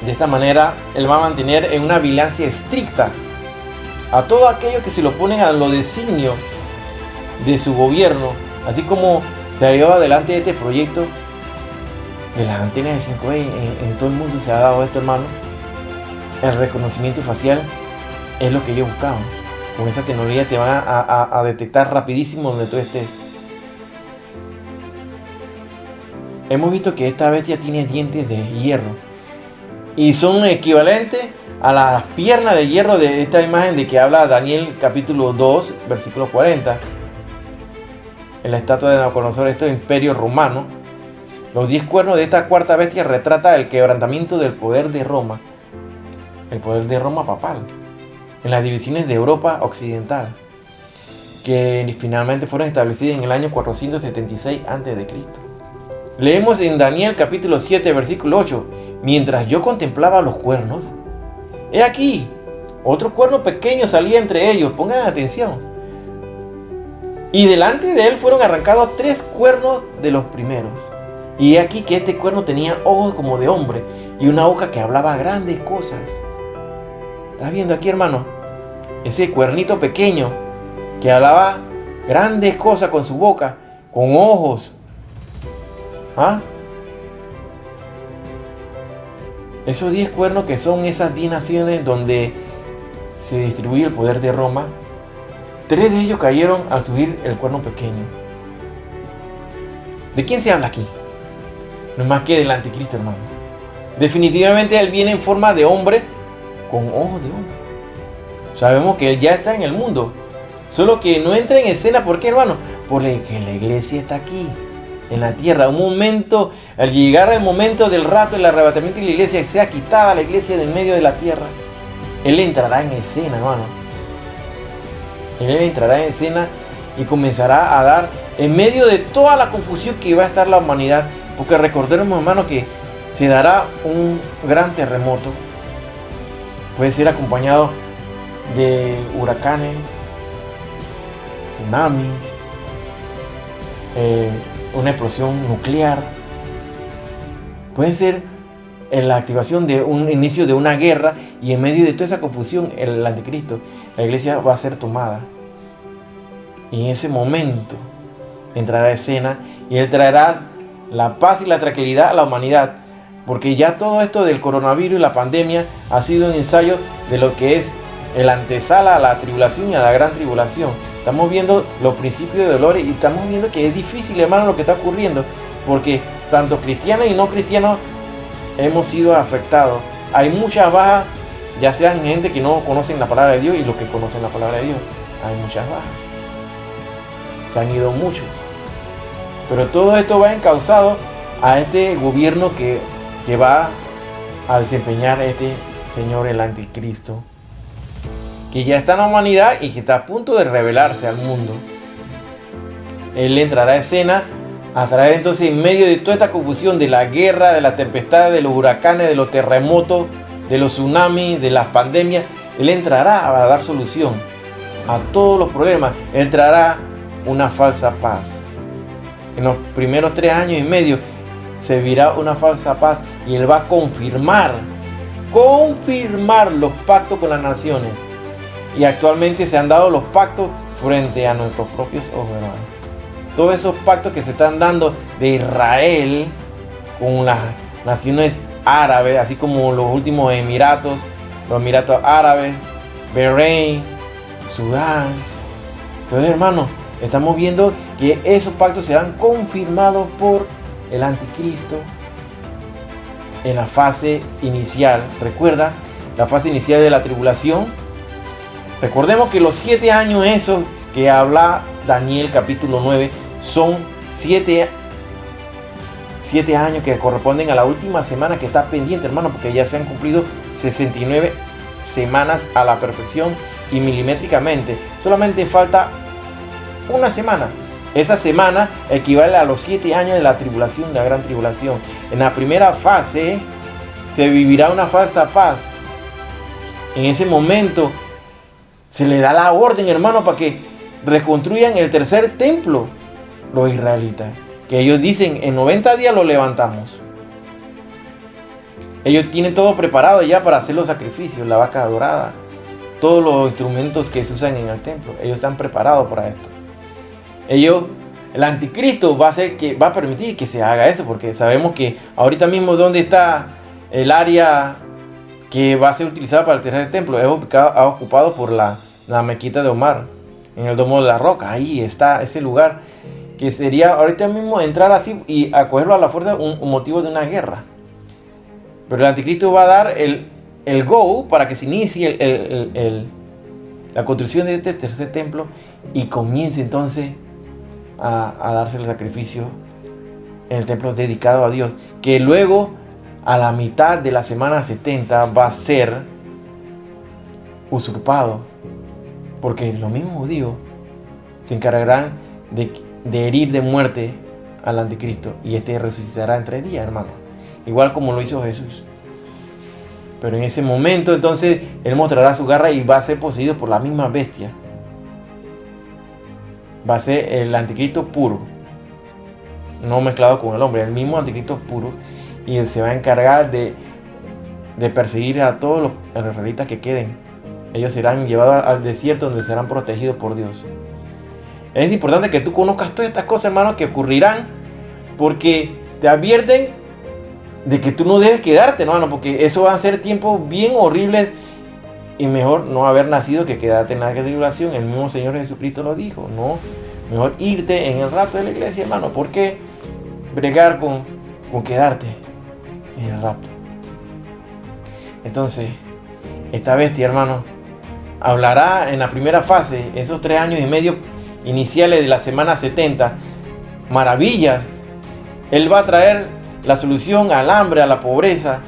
De esta manera, Él va a mantener en una vigilancia estricta a todo aquello que se lo ponen a los designios de su gobierno, así como se ha llevado adelante este proyecto de las antenas de 5G. En todo el mundo se ha dado esto, hermano. El reconocimiento facial es lo que ellos buscaban. Con esa tecnología te van a detectar rapidísimo donde tú estés. Hemos visto que esta bestia tiene dientes de hierro y son equivalentes a las piernas de hierro de esta imagen de que habla Daniel capítulo 2 versículo 40 en la estatua de Nabucodonosor, esto es imperio romano. Los 10 cuernos de esta cuarta bestia retrata el quebrantamiento del poder de Roma, el poder de Roma papal, en las divisiones de Europa occidental, que finalmente fueron establecidas en el año 476 a.C. Leemos en Daniel capítulo 7 versículo 8: mientras yo contemplaba los cuernos, he aquí, otro cuerno pequeño salía entre ellos. Pongan atención. Y delante de él fueron arrancados 3 cuernos de los primeros. Y he aquí que este cuerno tenía ojos como de hombre y una boca que hablaba grandes cosas. ¿Estás viendo aquí, hermano? Ese cuernito pequeño que hablaba grandes cosas con su boca, con ojos. ¿Ah? Esos 10 cuernos que son esas 10 naciones donde se distribuye el poder de Roma, 3 de ellos cayeron al subir el cuerno pequeño. ¿De quién se habla aquí? No es más que del anticristo, hermano. Definitivamente Él viene en forma de hombre, con ojos de hombre. Sabemos que Él ya está en el mundo, Solo que no entra en escena. ¿Por qué, hermano? Porque la iglesia está aquí, en la tierra. Un momento, al llegar el momento del rapto, el arrebatamiento de la iglesia, sea quitada la iglesia del medio de la tierra, Él entrará en escena, hermano. Él entrará en escena y comenzará a dar en medio de toda la confusión que va a estar la humanidad. Porque recordemos, hermano, que se dará un gran terremoto. Puede ser acompañado de huracanes, tsunamis, una explosión nuclear. Puede ser la activación de un inicio de una guerra, y en medio de toda esa confusión, el anticristo, la iglesia va a ser tomada. Y en ese momento entrará a escena y Él traerá la paz y la tranquilidad a la humanidad. Porque ya todo esto del coronavirus y la pandemia ha sido un ensayo de lo que es el antesala a la tribulación y a la gran tribulación. Estamos viendo los principios de dolores y estamos viendo que es difícil, hermano, lo que está ocurriendo. Porque tanto cristianos y no cristianos hemos sido afectados. Hay muchas bajas, ya sean gente que no conocen la palabra de Dios y los que conocen la palabra de Dios. Hay muchas bajas. Se han ido muchos. Pero todo esto va encauzado a este gobierno que va a desempeñar este Señor, el anticristo, que ya está en la humanidad y que está a punto de revelarse al mundo. Él entrará a escena a traer entonces, en medio de toda esta confusión de la guerra, de la tempestad, de los huracanes, de los terremotos, de los tsunamis, de las pandemias, Él entrará a dar solución a todos los problemas. Él traerá una falsa paz. En los primeros 3 años y medio se vivirá una falsa paz, y Él va a confirmar los pactos con las naciones. Y actualmente se han dado los pactos frente a nuestros propios ojos, hermano. Todos esos pactos que se están dando de Israel con las naciones árabes, así como los últimos Emiratos, los Emiratos Árabes, Bahrein, Sudán. Entonces, hermano, estamos viendo que esos pactos serán confirmados por el anticristo en la fase inicial. Recuerda, la fase inicial de la tribulación. Recordemos que los 7 años esos que habla Daniel capítulo 9 son 7 años que corresponden a la última semana que está pendiente, hermano, porque ya se han cumplido 69 semanas a la perfección y milimétricamente. Solamente falta una semana. Esa semana equivale a los 7 años de la tribulación, de la gran tribulación. En la primera fase se vivirá una falsa paz. En ese momento se le da la orden, hermano, para que reconstruyan el tercer templo, los israelitas. Que ellos dicen, en 90 días lo levantamos. Ellos tienen todo preparado ya para hacer los sacrificios, la vaca dorada, todos los instrumentos que se usan en el templo. Ellos están preparados para esto. El anticristo va a permitir que se haga eso, porque sabemos que ahorita mismo donde está el área que va a ser utilizada para el tercer templo es ocupado por la mezquita de Omar, en el Domo de la Roca. Ahí está ese lugar que sería ahorita mismo entrar así y acogerlo a la fuerza un motivo de una guerra. Pero el anticristo va a dar el go para que se inicie la construcción de este tercer templo y comience entonces a darse el sacrificio en el templo dedicado a Dios, que luego a la mitad de la semana 70 va a ser usurpado, porque los mismos judíos se encargarán de herir de muerte al anticristo, y este resucitará en 3 días, hermano, igual como lo hizo Jesús. Pero en ese momento entonces Él mostrará su garra y va a ser poseído por la misma bestia. Va a ser el anticristo puro, no mezclado con el hombre, el mismo anticristo puro, y Él se va a encargar de perseguir a todos los israelitas que queden. Ellos serán llevados al desierto, donde serán protegidos por Dios. Es importante que tú conozcas todas estas cosas, hermano, que ocurrirán, porque te advierten de que tú no debes quedarte, hermano, porque eso van a ser tiempos bien horribles, y mejor no haber nacido que quedarte en la tribulación. El mismo Señor Jesucristo lo dijo, no, mejor irte en el rapto de la iglesia, hermano. ¿Por qué bregar con quedarte en el rapto? Entonces, esta bestia, hermano, hablará en la primera fase, esos 3 años y medio iniciales de la semana 70, maravillas. Él va a traer la solución al hambre, a la pobreza.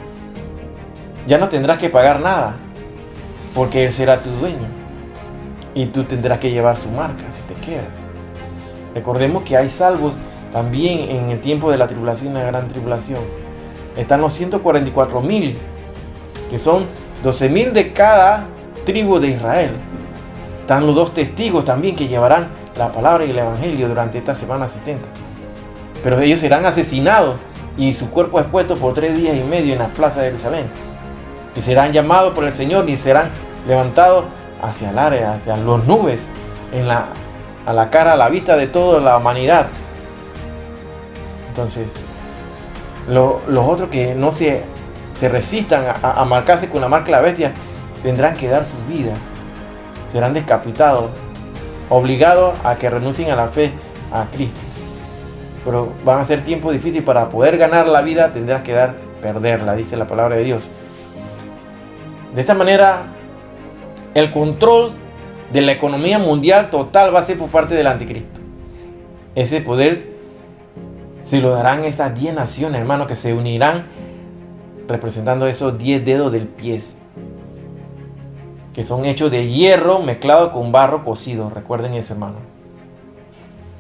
Ya no tendrás que pagar nada, porque Él será tu dueño. Y tú tendrás que llevar su marca si te quedas. Recordemos que hay salvos también en el tiempo de la tribulación, la gran tribulación. Están los 144,000, que son 12,000 de cada tribu de Israel. Están los 2 testigos también que llevarán la palabra y el evangelio durante esta semana 70. Pero ellos serán asesinados y su cuerpo expuesto por 3 días y medio en la plaza de Jerusalén. Y serán llamados por el Señor y serán levantados hacia el área, hacia las nubes, a la cara, a la vista de toda la humanidad. Entonces, los otros que no se resistan a marcarse con la marca de la bestia, tendrán que dar su vida. Serán decapitados, obligados a que renuncien a la fe a Cristo. Pero van a ser tiempos difíciles. Para poder ganar la vida tendrás que perderla, dice la palabra de Dios. De esta manera, el control de la economía mundial total va a ser por parte del anticristo. Ese poder se lo darán estas 10 naciones, hermanos, que se unirán representando esos 10 dedos del pie, que son hechos de hierro mezclado con barro cocido. Recuerden eso, hermano.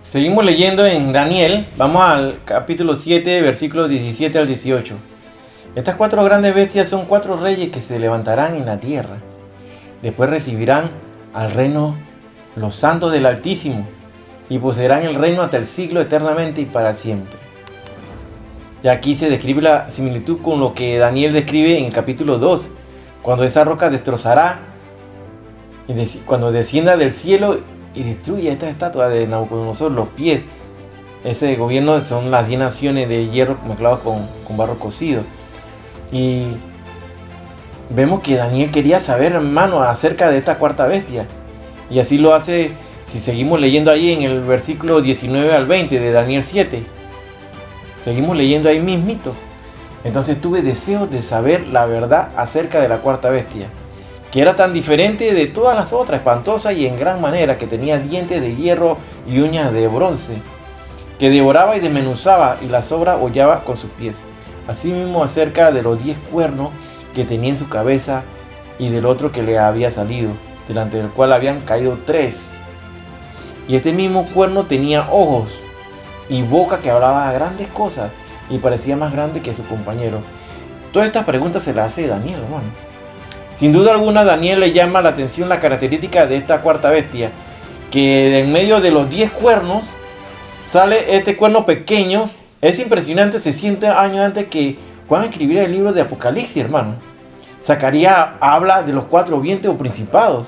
Seguimos leyendo en Daniel. Vamos al capítulo 7, versículos 17 al 18. Estas 4 grandes bestias son 4 reyes que se levantarán en la tierra. Después recibirán al reino los santos del Altísimo y poseerán el reino hasta el siglo eternamente y para siempre. Y aquí se describe la similitud con lo que Daniel describe en el capítulo 2, cuando esa roca destrozará y cuando descienda del cielo y destruya esta estatua de Nabucodonosor, los pies. Ese gobierno son las 10 naciones de hierro mezclados con barro cocido. Y vemos que Daniel quería saber, hermano, acerca de esta 4ª bestia. Y así lo hace, si seguimos leyendo ahí en el versículo 19 al 20 de Daniel 7. Seguimos leyendo ahí mismito. Entonces tuve deseo de saber la verdad acerca de la 4ª bestia, que era tan diferente de todas las otras, espantosa y en gran manera, que tenía dientes de hierro y uñas de bronce, que devoraba y desmenuzaba y las sobras hollaba con sus pies. Asimismo acerca de los 10 cuernos que tenía en su cabeza y del otro que le había salido, delante del cual habían caído 3. Y este mismo cuerno tenía ojos y boca que hablaba grandes cosas y parecía más grande que su compañero. Todas estas preguntas se las hace Daniel, hermano. Sin duda alguna, Daniel le llama la atención la característica de esta 4ª bestia, que en medio de los 10 cuernos sale este cuerno pequeño. Es impresionante, 600 años antes que Juan escribiera el libro de Apocalipsis, hermano. Zacarías habla de los 4 vientos o principados.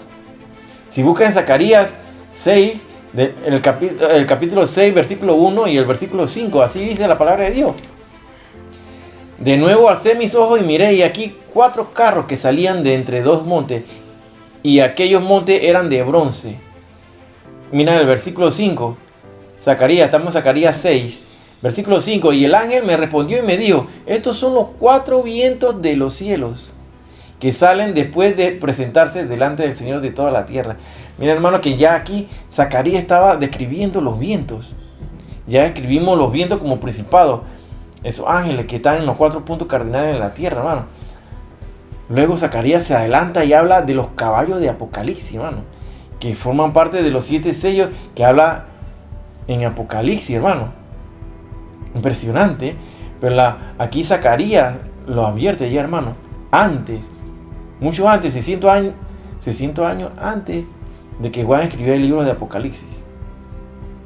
Si buscan en Zacarías 6, el capítulo 6, versículo 1 y el versículo 5, así dice la palabra de Dios. De nuevo alcé mis ojos y miré, y aquí 4 carros que salían de entre 2 montes, y aquellos montes eran de bronce. Mira el versículo 5, estamos en Zacarías 6, versículo 5, y el ángel me respondió y me dijo: estos son los 4 vientos de los cielos, que salen después de presentarse delante del Señor de toda la tierra. Mira, hermano, que ya aquí Zacarías estaba describiendo los vientos. Ya describimos los vientos como principados, esos ángeles que están en los 4 puntos cardinales de la tierra, hermano. Luego Zacarías se adelanta y habla de los caballos de Apocalipsis, hermano, que forman parte de los 7 sellos que habla en Apocalipsis, hermano. Impresionante. Pero aquí Zacarías lo advierte ya, hermano, antes, mucho antes, 600 años antes de que Juan escribiera el libro de Apocalipsis.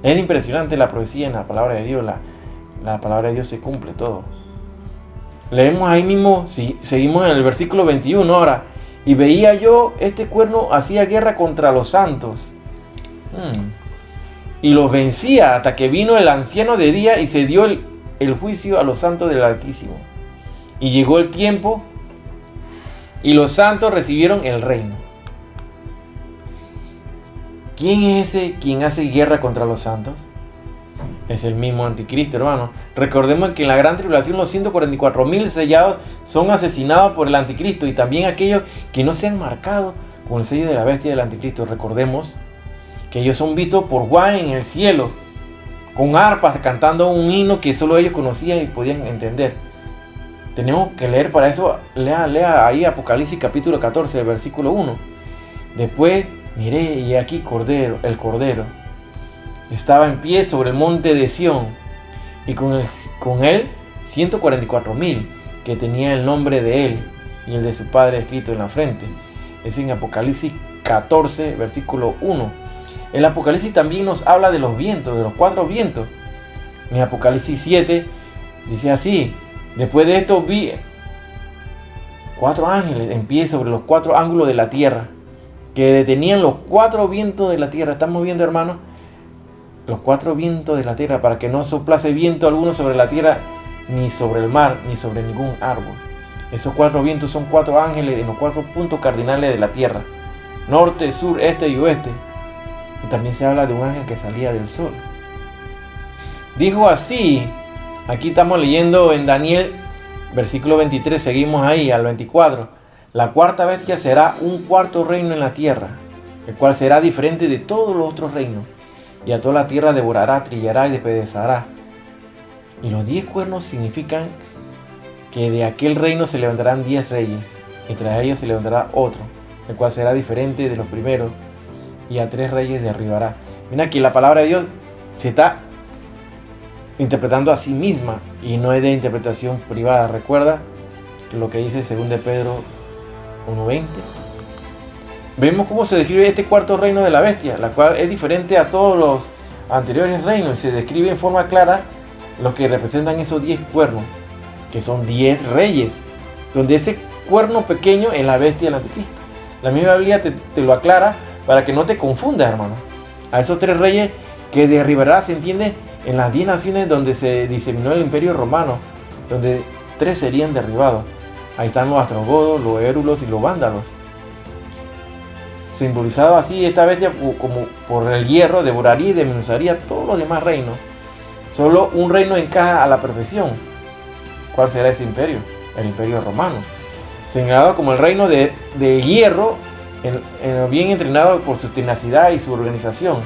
Es impresionante la profecía en la palabra de Dios. La palabra de Dios se cumple todo. Leemos ahí mismo, seguimos en el versículo 21 ahora. Y veía yo este cuerno hacía guerra contra los santos. Y los vencía hasta que vino el anciano de día y se dio el juicio a los santos del Altísimo. Y llegó el tiempo y los santos recibieron el reino. ¿Quién es ese quien hace guerra contra los santos? Es el mismo anticristo, hermano. Recordemos que en la gran tribulación los 144,000 sellados son asesinados por el anticristo, y también aquellos que no se han marcado con el sello de la bestia del anticristo. Recordemos que ellos son vistos por Juan en el cielo, con arpas, cantando un himno que solo ellos conocían y podían entender. Tenemos que leer para eso, lea ahí Apocalipsis capítulo 14, versículo 1. Después, miré y aquí el Cordero estaba en pie sobre el monte de Sión, y con él 144,000 que tenía el nombre de él y el de su padre escrito en la frente. Es en Apocalipsis 14, versículo 1. El Apocalipsis también nos habla de los vientos, de los 4 vientos. En Apocalipsis 7 dice así: después de esto vi 4 ángeles en pie sobre los 4 ángulos de la tierra, que detenían los 4 vientos de la tierra. Estamos viendo, hermanos, los 4 vientos de la tierra, para que no soplase viento alguno sobre la tierra, ni sobre el mar, ni sobre ningún árbol. Esos 4 vientos son 4 ángeles en los 4 puntos cardinales de la tierra: norte, sur, este y oeste. Y también se habla de un ángel que salía del sol. Dijo así, aquí estamos leyendo en Daniel, versículo 23, seguimos ahí al 24. La cuarta bestia será un cuarto reino en la tierra, el cual será diferente de todos los otros reinos, y a toda la tierra devorará, trillará y despedazará. Y los 10 cuernos significan que de aquel reino se levantarán 10 reyes, y tras ellos se levantará otro, el cual será diferente de los primeros, y a 3 reyes derribará. Mira, aquí la palabra de Dios se está interpretando a sí misma y no es de interpretación privada. Recuerda que lo que dice 2 de Pedro 1:20. Vemos cómo se describe este cuarto reino de la bestia, la cual es diferente a todos los anteriores reinos, y se describe en forma clara los que representan esos 10 cuernos, que son 10 reyes, donde ese cuerno pequeño es la bestia del anticristo. La misma Biblia te lo aclara para que no te confundas, hermano. A esos 3 reyes que derribará, se entiende, en las 10 naciones donde se diseminó el imperio romano, donde 3 serían derribados. Ahí están los astrogodos, los érulos y los vándalos. Simbolizado así, esta bestia, como por el hierro, devoraría y desmenuzaría todos los demás reinos. Solo un reino encaja a la perfección. ¿Cuál será ese imperio? El imperio romano, señalado como el reino de hierro, bien entrenado por su tenacidad y su organización.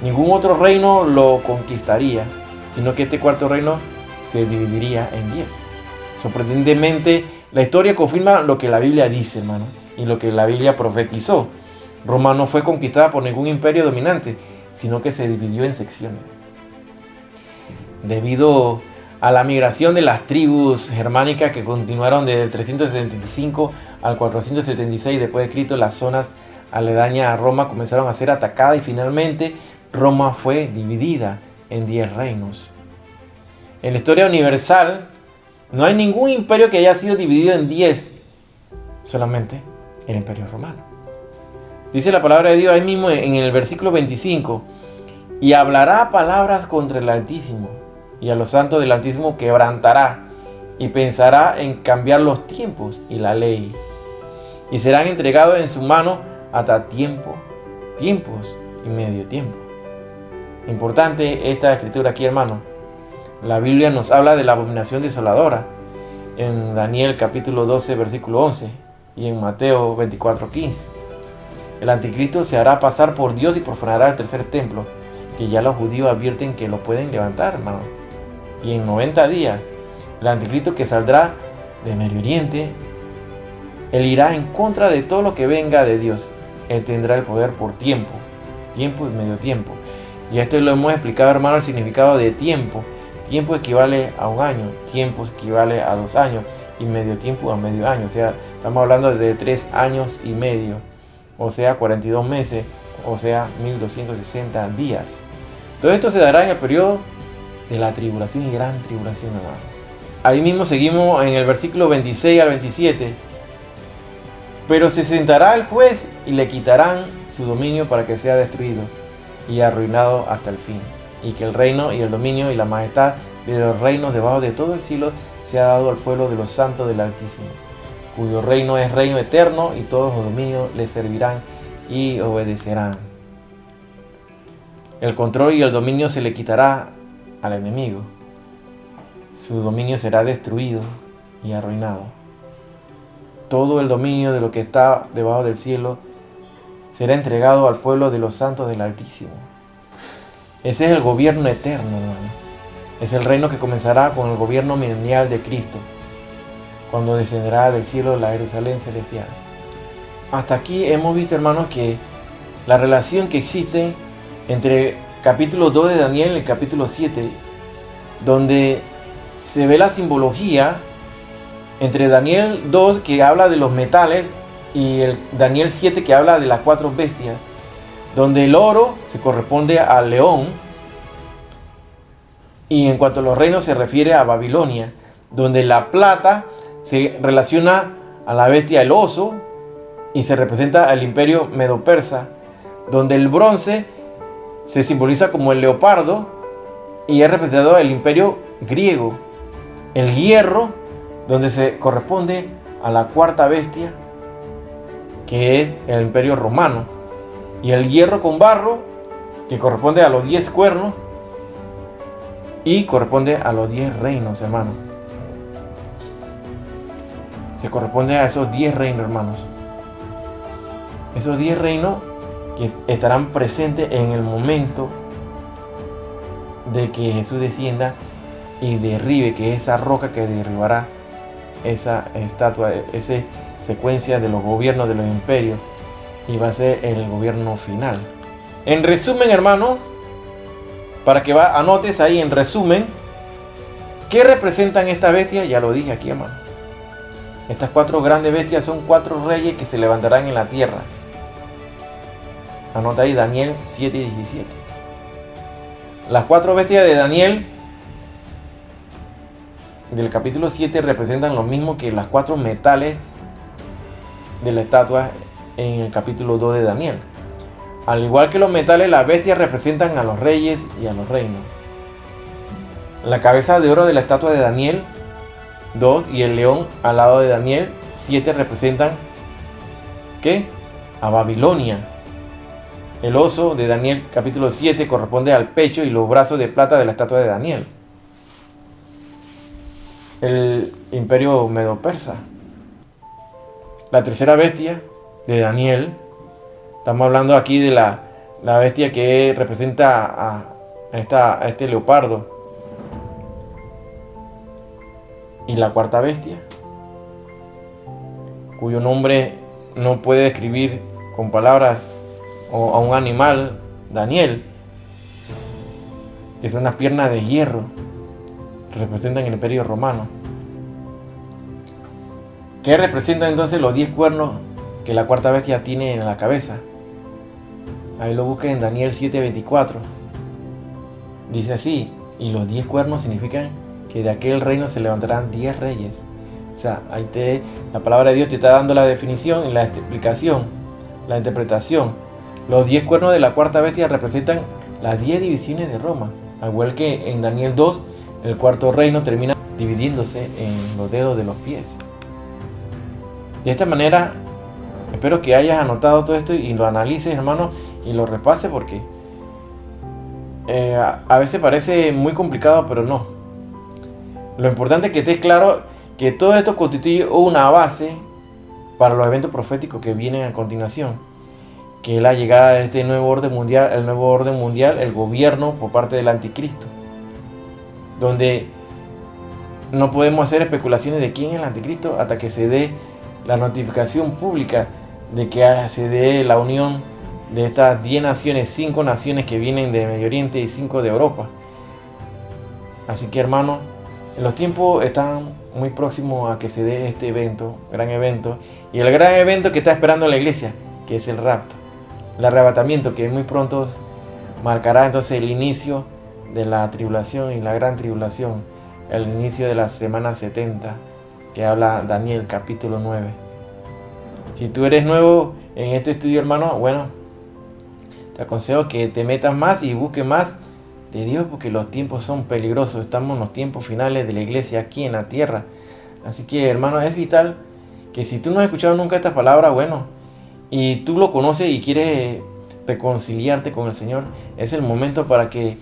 Ningún otro reino lo conquistaría, sino que este cuarto reino se dividiría en 10. Sorprendentemente, la historia confirma lo que la Biblia dice, hermano, y lo que la Biblia profetizó. Roma no fue conquistada por ningún imperio dominante, sino que se dividió en secciones. Debido a la migración de las tribus germánicas que continuaron desde el 375 al 476 después de Cristo, las zonas aledañas a Roma comenzaron a ser atacadas y finalmente Roma fue dividida en 10 reinos. En la historia universal no hay ningún imperio que haya sido dividido en 10, solamente el imperio romano. Dice la palabra de Dios ahí mismo en el versículo 25: y hablará palabras contra el Altísimo, y a los santos del Altísimo quebrantará, y pensará en cambiar los tiempos y la ley, y serán entregados en su mano hasta tiempos y medio tiempo. Importante esta escritura aquí, hermano. La Biblia nos habla de la abominación desoladora en Daniel capítulo 12, versículo 11, y en Mateo 24:15. El anticristo se hará pasar por Dios y profanará el tercer templo, que ya los judíos advierten que lo pueden levantar, hermano. Y en 90 días, el anticristo, que saldrá de Medio Oriente, él irá en contra de todo lo que venga de Dios. Él tendrá el poder por tiempo y medio tiempo. Y esto lo hemos explicado, hermano, el significado de tiempo. Tiempo equivale a 1 año, tiempo equivale a 2 años, y medio tiempo a medio año. O sea, estamos hablando de 3 años y medio, o sea, 42 meses, o sea, 1260 días. Todo esto se dará en el periodo de la tribulación y gran tribulación, hermano. Ahí mismo seguimos en el versículo 26 al 27. Pero se sentará el juez y le quitarán su dominio para que sea destruido y arruinado hasta el fin. Y que el reino y el dominio y la majestad de los reinos debajo de todo el cielo sea dado al pueblo de los santos del Altísimo, cuyo reino es reino eterno, y todos los dominios le servirán y obedecerán. El control y el dominio se le quitará al enemigo. Su dominio será destruido y arruinado. Todo el dominio de lo que está debajo del cielo será entregado al pueblo de los santos del Altísimo. Ese es el gobierno eterno, hermano. Es el reino que comenzará con el gobierno milenial de Cristo, cuando descenderá del cielo la Jerusalén celestial. Hasta aquí hemos visto, hermanos, que la relación que existe entre capítulo 2 de Daniel y el capítulo 7, donde se ve la simbología entre Daniel 2, que habla de los metales, y el Daniel 7, que habla de las 4 bestias, donde el oro se corresponde al león, y en cuanto a los reinos se refiere a Babilonia, donde la plata se relaciona a la bestia el oso y se representa al imperio medo-persa, donde el bronce se simboliza como el leopardo y es representado al imperio griego. El hierro, donde se corresponde a la 4ª bestia, que es el imperio romano, y el hierro con barro, que corresponde a los 10 cuernos y corresponde a los 10 reinos, hermanos. Se corresponde a esos 10 reinos, hermanos. Esos 10 reinos que estarán presentes en el momento de que Jesús descienda y derribe, que es esa roca que derribará esa estatua, esa secuencia de los gobiernos de los imperios, y va a ser el gobierno final. En resumen, hermano, para que anotes ahí en resumen, ¿qué representan estas bestias? Ya lo dije aquí, hermano. Estas 4 grandes bestias son 4 reyes que se levantarán en la tierra. Anota ahí Daniel 7 y 17. Las 4 bestias de Daniel del capítulo 7 representan lo mismo que las 4 metales de la estatua en el capítulo 2 de Daniel. Al igual que los metales, las bestias representan a los reyes y a los reinos. La cabeza de oro de la estatua de Daniel 2 y el león al lado de Daniel 7 representan ¿qué? A Babilonia. El oso de Daniel capítulo 7 corresponde al pecho y los brazos de plata de la estatua de Daniel. El imperio medo-persa. La tercera bestia de Daniel, estamos hablando aquí de la bestia que representa a este leopardo. Y la 4ª bestia, cuyo nombre no puede describir con palabras a un animal, Daniel, que son las piernas de hierro, que representan el imperio romano. ¿Qué representan entonces los 10 cuernos que la 4ª bestia tiene en la cabeza? Ahí lo busquen en Daniel 7:24. Dice así: y los 10 cuernos significan que de aquel reino se levantarán 10 reyes. O sea, ahí la palabra de Dios te está dando la definición y la explicación, la interpretación. Los 10 cuernos de la 4ª bestia representan las 10 divisiones de Roma. Al igual que en Daniel 2, el 4º reino termina dividiéndose en los dedos de los pies. De esta manera, espero que hayas anotado todo esto y lo analices, hermano, y lo repases, porque a veces parece muy complicado, pero no. Lo importante es que estés claro que todo esto constituye una base para los eventos proféticos que vienen a continuación, que es la llegada de este nuevo orden mundial, el gobierno por parte del anticristo, donde no podemos hacer especulaciones de quién es el anticristo hasta que se dé la notificación pública de que se dé la unión de estas 10 naciones, 5 naciones que vienen de Medio Oriente y 5 de Europa. Así que, hermano, los tiempos están muy próximos a que se dé este evento, gran evento, y el gran evento que está esperando la iglesia, que es el rapto, el arrebatamiento, que muy pronto marcará entonces el inicio de la tribulación y la gran tribulación, el inicio de la semana 70, que habla Daniel capítulo 9. Si tú eres nuevo en este estudio, hermano, bueno, te aconsejo que te metas más y busques más de Dios, porque los tiempos son peligrosos. Estamos en los tiempos finales de la iglesia aquí en la tierra. Así que, hermano, es vital que si tú no has escuchado nunca esta palabra, bueno, y tú lo conoces y quieres reconciliarte con el Señor, es el momento para que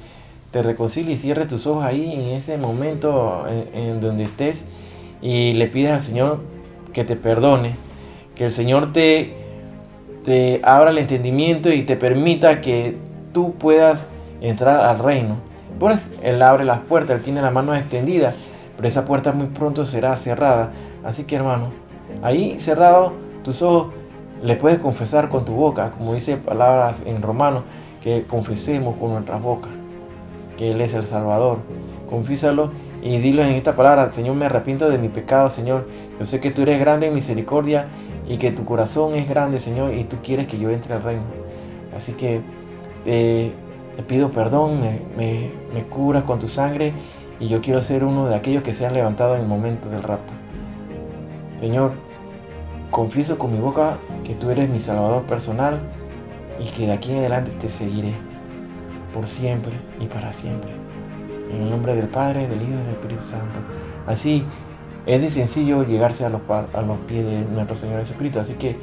te reconcilies y cierres tus ojos ahí en ese momento en donde estés y le pides al Señor que te perdone, que el Señor te te abra el entendimiento y te permita que tú puedas entrar al reino. Pues Él abre las puertas, Él tiene la mano extendida, pero esa puerta muy pronto será cerrada. Así que, hermano, ahí cerrado tus ojos, le puedes confesar con tu boca, como dice palabras en Romanos, que confesemos con nuestras bocas que Él es el Salvador. Confiésalo y dilo en esta palabra: Señor, me arrepiento de mi pecado, Señor. Yo sé que tú eres grande en misericordia y que tu corazón es grande, Señor, y tú quieres que yo entre al reino. Así que te pido perdón, me curas con tu sangre, y yo quiero ser uno de aquellos que se han levantado en el momento del rapto. Señor, confieso con mi boca que tú eres mi Salvador personal y que de aquí en adelante te seguiré por siempre y para siempre. En el nombre del Padre, del Hijo y del Espíritu Santo. Así es de sencillo llegarse a los pies de nuestro Señor Jesucristo. Así que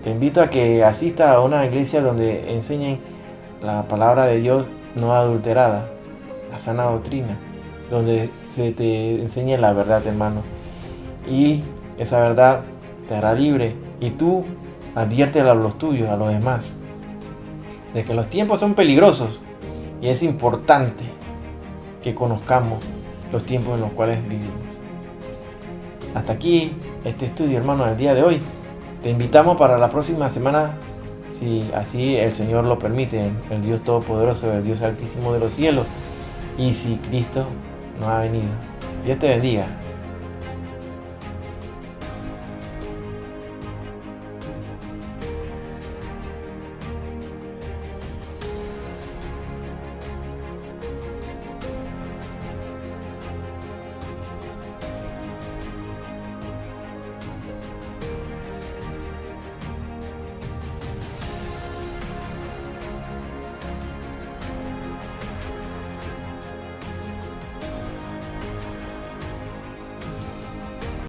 te invito a que asistas a una iglesia donde enseñen la palabra de Dios no adulterada, la sana doctrina, donde se te enseñe la verdad, hermano. Y esa verdad te hará libre, y tú adviértela a los tuyos, a los demás, de que los tiempos son peligrosos y es importante que conozcamos los tiempos en los cuales vivimos. Hasta aquí este estudio, hermano, del día de hoy. Te invitamos para la próxima semana, si así el Señor lo permite, el Dios Todopoderoso, el Dios Altísimo de los cielos, y si Cristo no ha venido. Dios te bendiga.